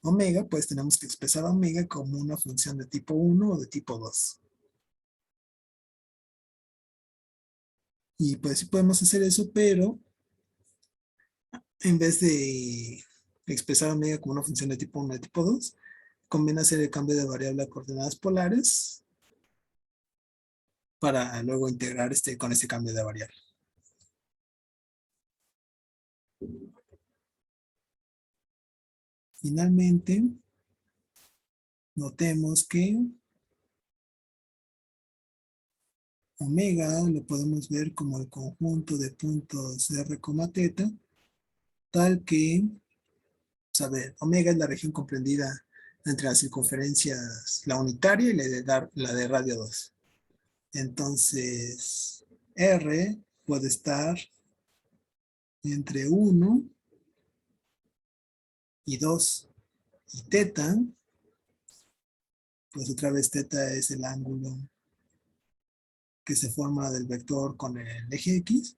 omega, pues tenemos que expresar omega como una función de tipo 1 o de tipo 2. Y pues sí podemos hacer eso, pero en vez de expresar omega como una función de tipo 1 o de tipo 2, conviene hacer el cambio de variable a coordenadas polares para luego integrar con este cambio de variable. Finalmente, notemos que omega lo podemos ver como el conjunto de puntos R, teta, tal que, a ver, omega es la región comprendida entre las circunferencias, la unitaria y la de radio 2. Entonces, R puede estar entre 1 y 2. Y teta, pues otra vez teta es el ángulo que se forma del vector con el eje X.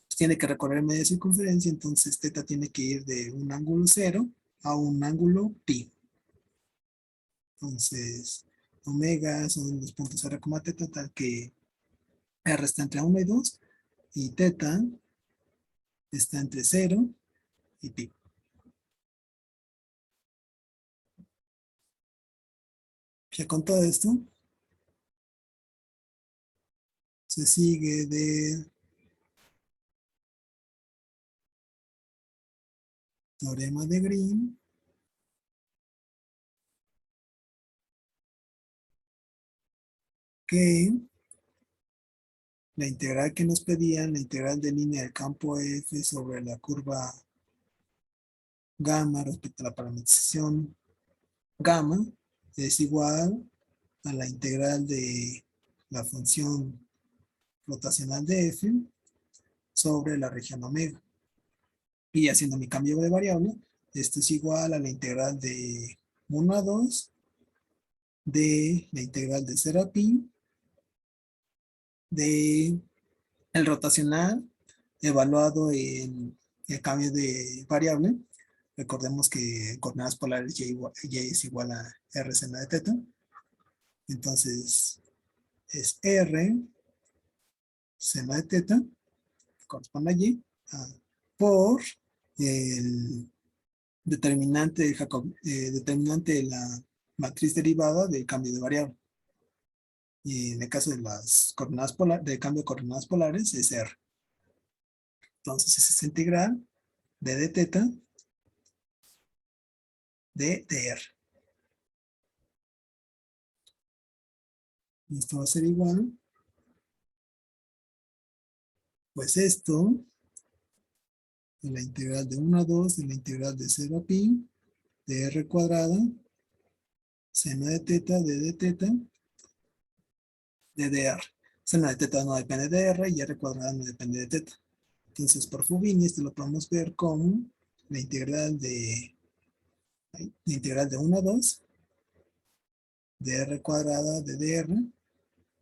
Pues tiene que recorrer media circunferencia, entonces teta tiene que ir de un ángulo 0 a un ángulo pi. Entonces, omega son los puntos R, teta, tal que R está entre 1 y 2, y teta está entre 0 y pi. Ya con todo esto, se sigue de teorema de Green, que la integral que nos pedían, la integral de línea del campo F sobre la curva gamma respecto a la parametrización gamma es igual a la integral de la función rotacional de F sobre la región omega. Y haciendo mi cambio de variable, esto es igual a la integral de 1 a 2 de la integral de 0 a pi de el rotacional evaluado en el cambio de variable. Recordemos que coordenadas polares y es igual a r seno de teta. Entonces es r seno de teta, corresponde a y, por el determinante de la matriz derivada del cambio de variable. Y en el caso de las coordenadas polares, de cambio de coordenadas polares, es r. Entonces es esta integral de teta de dr. Esto va a ser igual. Pues esto, de la integral de 1 a 2, de la integral de 0 a pi, de r cuadrada, seno de teta, de teta, de dr. Seno de teta no depende de r y r cuadrada no depende de teta. Entonces, por Fubini, esto lo podemos ver como la integral de 1 a 2 de r cuadrada de dr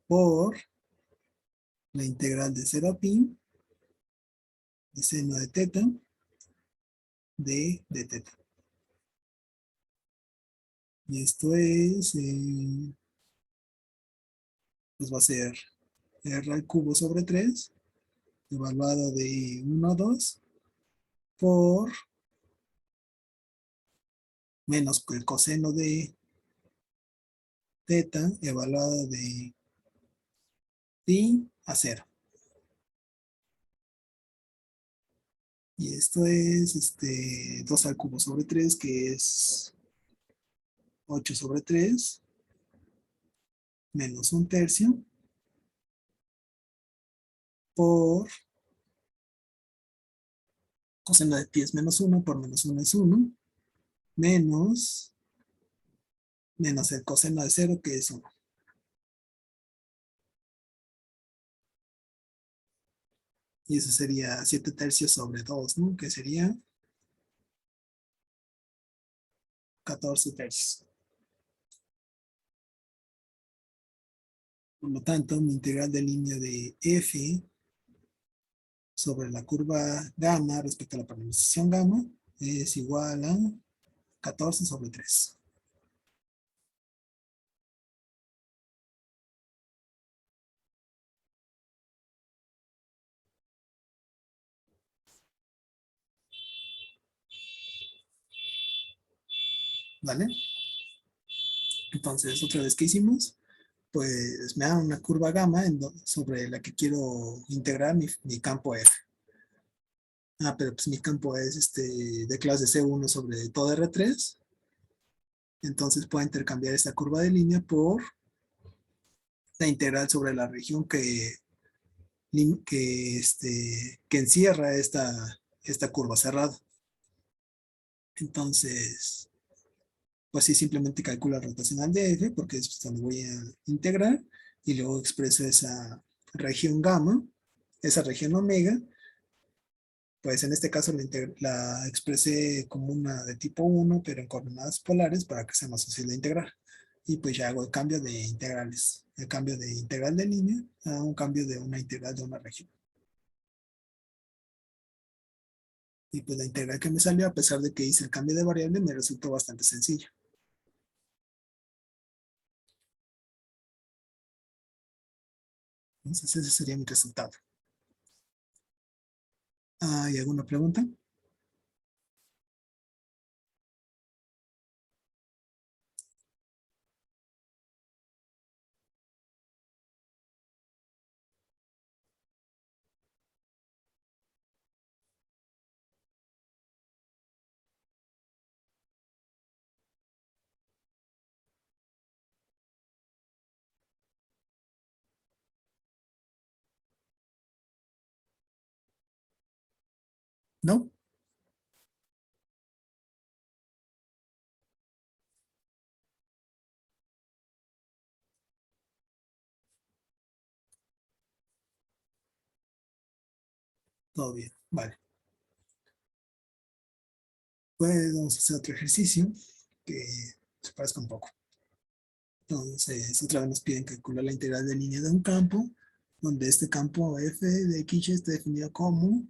por la integral de 0 a pi de seno de teta de teta. Y esto es, pues va a ser r al cubo sobre 3, evaluado de 1 a 2, por menos el coseno de teta, evaluado de pi a 0. Y esto es 2 al cubo sobre 3, que es 8 sobre 3, menos 1/3, por coseno de pi es menos 1, por menos 1 es 1, menos el coseno de 0, que es 1. Y eso sería 7/3 sobre 2, ¿no? Que sería 14/3. Por lo tanto, mi integral de línea de f sobre la curva gamma respecto a la polarización gamma es igual a 14 sobre 3. ¿Vale? Entonces, otra vez, ¿qué hicimos? Pues me dan una curva gamma sobre la que quiero integrar mi campo F. Pero pues mi campo es de clase C1 sobre todo R3. Entonces puedo intercambiar esta curva de línea por la integral sobre la región que encierra esta curva cerrada. Entonces, pues sí, simplemente calculo la rotacional de F, porque es donde voy a integrar, y luego expreso esa región gamma, esa región omega. Pues en este caso la expresé como una de tipo 1, pero en coordenadas polares para que sea más fácil de integrar. Y pues ya hago el cambio de integrales, el cambio de integral de línea a un cambio de una integral de una región. Y pues la integral que me salió, a pesar de que hice el cambio de variable, me resultó bastante sencillo. Entonces ese sería mi resultado. ¿Hay alguna pregunta? ¿No? Todo bien. Vale. Pues vamos a hacer otro ejercicio que se parezca un poco. Entonces, otra vez nos piden calcular la integral de línea de un campo, donde este campo f de x está definido como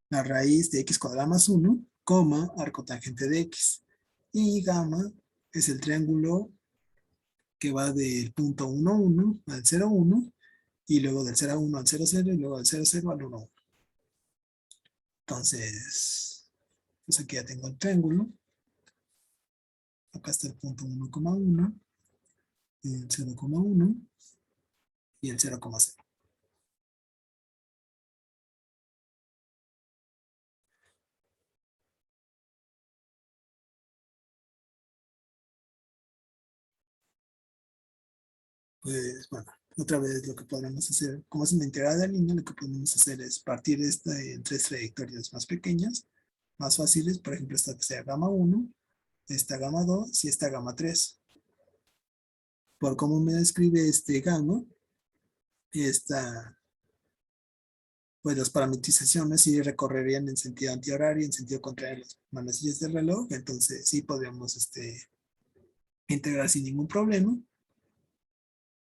la raíz de x cuadrada más 1, coma, arco tangente de x. Y gamma es el triángulo que va del punto 1, 1 al 0, 1, y luego del 0 a 1 al 0, 0, y luego del 0, 0 al 1, 1. Entonces, pues aquí ya tengo el triángulo. Acá está el punto 1,1, el 0,1 y el 0,0. Pues bueno, otra vez lo que podemos hacer, como es una integral de línea, lo que podemos hacer es partir esta en 3 trayectorias más pequeñas, más fáciles, por ejemplo, esta que sea gamma 1, esta gamma 2 y esta gamma 3. Por cómo me describe este gamma, esta, pues las parametrizaciones sí recorrerían en sentido antihorario, en sentido contrario a las manecillas del reloj, entonces sí podríamos integrar sin ningún problema.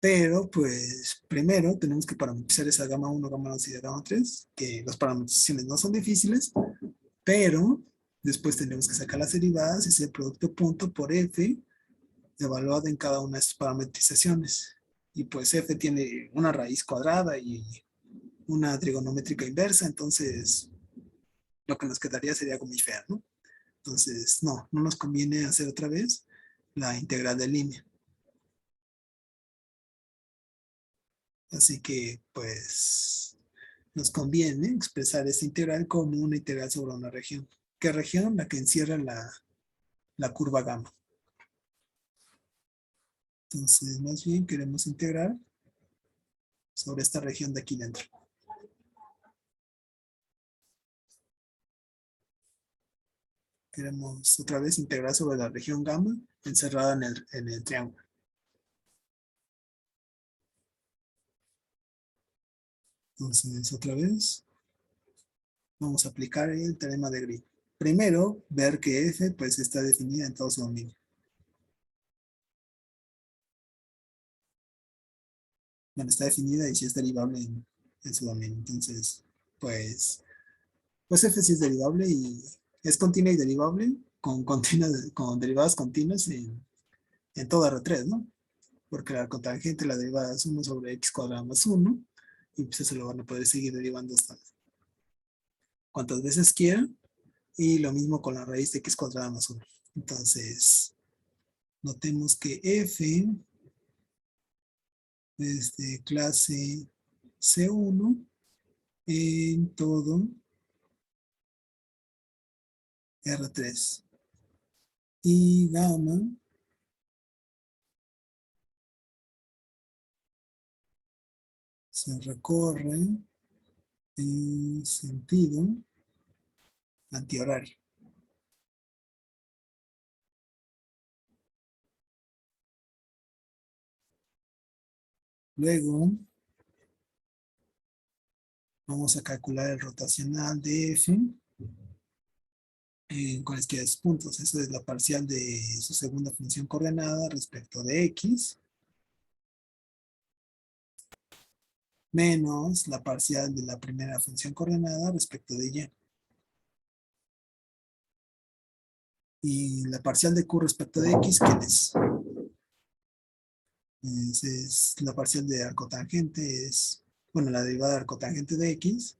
Pero, pues, primero tenemos que parametrizar esa gama 1, gama 2 y gama 3, que las parametrizaciones no son difíciles, pero después tenemos que sacar las derivadas y hacer producto punto por f evaluado en cada una de sus parametrizaciones. Y pues f tiene una raíz cuadrada y una trigonométrica inversa, entonces lo que nos quedaría sería como muy fea, ¿no? Entonces, no nos conviene hacer otra vez la integral de línea. Así que, pues, nos conviene expresar esta integral como una integral sobre una región. ¿Qué región? La que encierra la curva gamma. Entonces, más bien queremos integrar sobre esta región de aquí dentro. Queremos otra vez integrar sobre la región gamma encerrada en el triángulo. Entonces, otra vez, vamos a aplicar el teorema de Green. Primero, ver que f pues está definida en todo su dominio. Bueno, está definida y si es derivable en su dominio. Entonces, pues f sí es derivable y es continua y derivable con derivadas continuas en todo R3, ¿no? Porque la cotangente, la derivada es 1 sobre x cuadrado más 1 y pues eso lo van a poder seguir derivando hasta cuantas veces quieran y lo mismo con la raíz de x cuadrado más 1. Entonces, notemos que f es de clase C1 en todo R3 y gamma se recorre en sentido antihorario. Luego vamos a calcular el rotacional de f en cualesquiera puntos. Eso es la parcial de su segunda función coordenada respecto de x menos la parcial de la primera función coordenada respecto de y. Y la parcial de q respecto de x, ¿quién es? Es la parcial de arcotangente, bueno, la derivada de arcotangente de x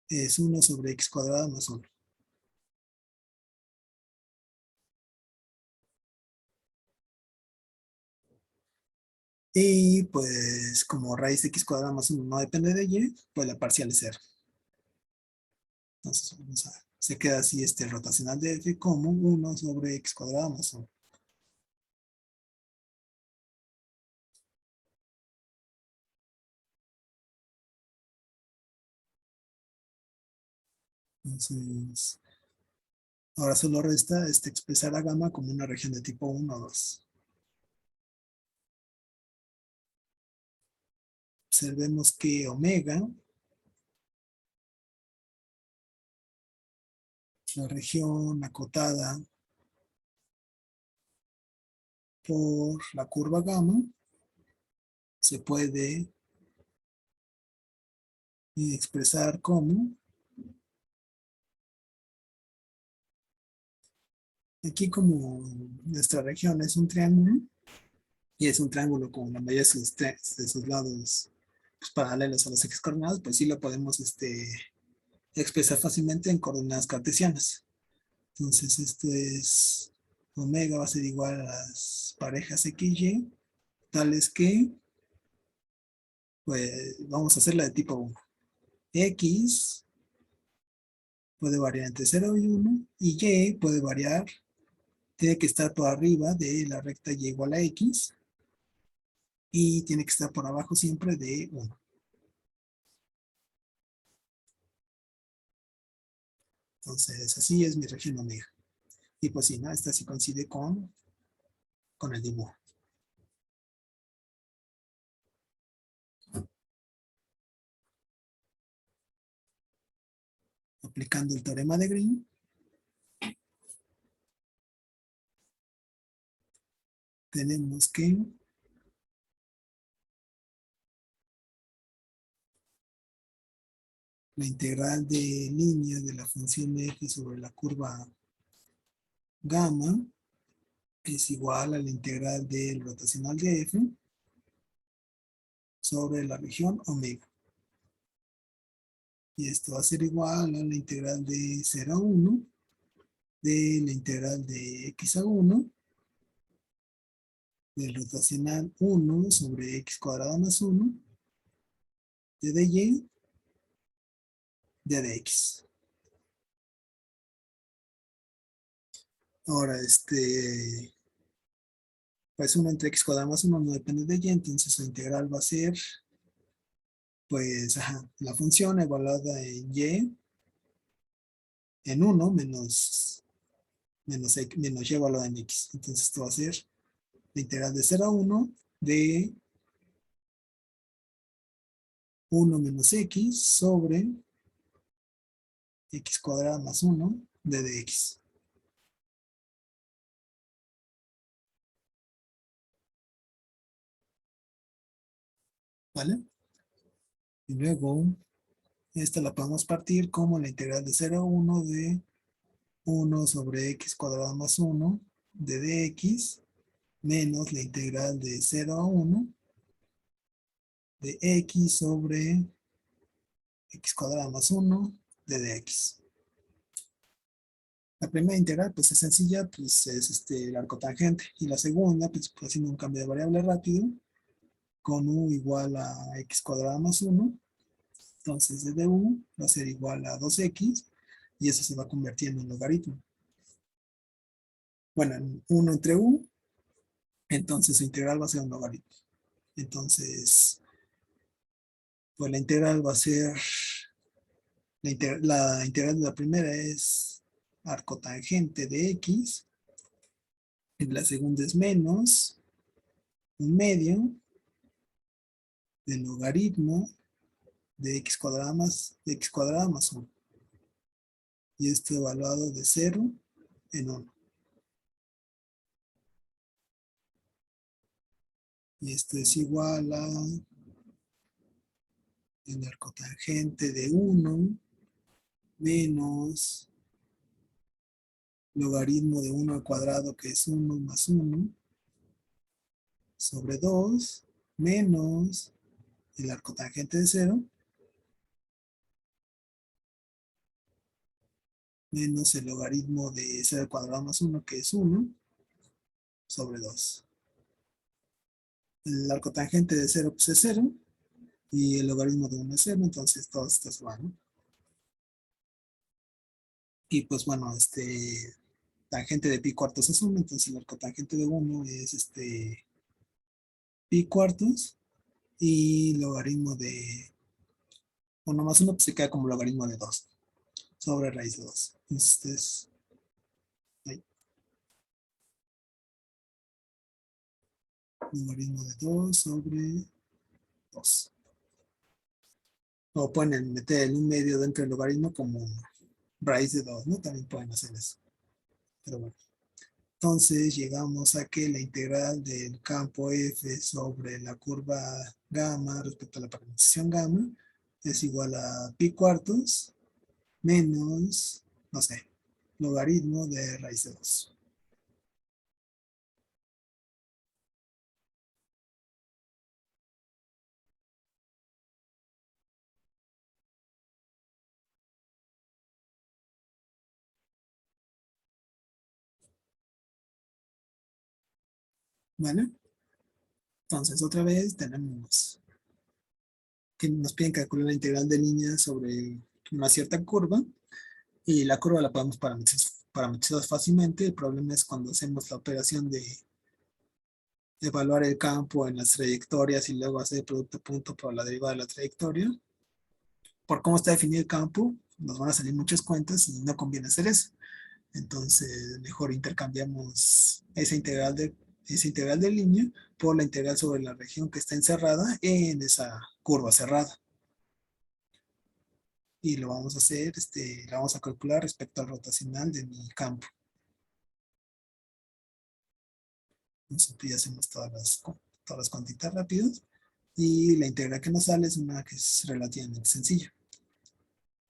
es 1 sobre x cuadrado más 1. Y pues como raíz de x cuadrado más 1 no depende de y, pues la parcial es 0. Entonces se queda así el rotacional de f como 1 sobre x cuadrado más 1. Entonces, ahora solo resta expresar a gamma como una región de tipo 1 o 2. Observemos que omega, la región acotada por la curva gamma, se puede expresar como, aquí como nuestra región es un triángulo, y es un triángulo con la mayoría de sus lados pues, paralelos a los ejes coordenados, pues sí lo podemos expresar fácilmente en coordenadas cartesianas. Entonces esto es omega va a ser igual a las parejas XY, tales que, pues vamos a hacerla de tipo 1. X puede variar entre 0 y 1 y Y puede variar, tiene que estar por arriba de la recta Y igual a X y tiene que estar por abajo siempre de 1. Entonces, así es mi región omega. Y pues sí, ¿no? Esta sí coincide con el dibujo. Aplicando el teorema de Green, tenemos que la integral de línea de la función f sobre la curva gamma es igual a la integral del rotacional de f sobre la región omega. Y esto va a ser igual a la integral de 0 a 1 de la integral de x a 1 del rotacional 1 sobre x cuadrado más 1 de dy de dx. Ahora, pues 1 entre x cuadrado más 1 no depende de y, entonces su integral va a ser, pues, la función evaluada en y en 1 menos y evaluada en x. Entonces esto va a ser la integral de 0 a 1 de 1 menos x sobre x cuadrado más 1 de dx. ¿Vale? Y luego, esta la podemos partir como la integral de 0 a 1 de 1 sobre x cuadrado más 1 de dx menos la integral de 0 a 1 de x sobre x cuadrado más 1 de dx. La primera integral pues es sencilla, pues es el arcotangente. Y la segunda, pues haciendo un cambio de variable rápido, con u igual a x cuadrado más 1. Entonces de du va a ser igual a 2x y eso se va convirtiendo en logaritmo. Bueno, en 1 entre u, entonces su integral va a ser un logaritmo. Entonces, pues la integral va a ser, la integral de la primera es arcotangente de x, y la segunda es menos un medio del logaritmo de x cuadrado más 1. Y esto evaluado de 0 en 1. Y esto es igual a el arcotangente de 1 menos logaritmo de 1 al cuadrado, que es 1 más 1, sobre 2, menos el arcotangente de 0, menos el logaritmo de 0 al cuadrado más 1, que es 1, sobre 2. El arcotangente de 0 pues es 0, y el logaritmo de 1 es 0, entonces todo esto se va, ¿no? Y pues bueno, tangente de pi cuartos es 1, entonces el arcotangente de 1 es pi cuartos, y logaritmo de 1 más 1 pues se queda como logaritmo de 2 sobre raíz de 2. Entonces, ahí, logaritmo de 2 sobre 2. O pueden meter el 1 medio dentro del logaritmo como raíz de 2, ¿no? También pueden hacer eso. Pero bueno. Entonces llegamos a que la integral del campo f sobre la curva gamma respecto a la parametrización gamma es igual a pi cuartos menos, no sé, logaritmo de raíz de 2. ¿Vale? Entonces otra vez tenemos que nos piden calcular la integral de línea sobre una cierta curva y la curva la podemos parametrizar fácilmente. El problema es cuando hacemos la operación evaluar el campo en las trayectorias y luego hacer producto punto por la derivada de la trayectoria. Por cómo está definido el campo, nos van a salir muchas cuentas y no conviene hacer eso. Entonces, mejor intercambiamos esa integral de línea por la integral sobre la región que está encerrada en esa curva cerrada. Y lo vamos a hacer, lo vamos a calcular respecto al rotacional de mi campo. Entonces, ya hacemos todas las cuantitas rápidas. Y la integral que nos sale es una que es relativamente sencilla.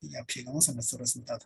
Y ya llegamos a nuestro resultado.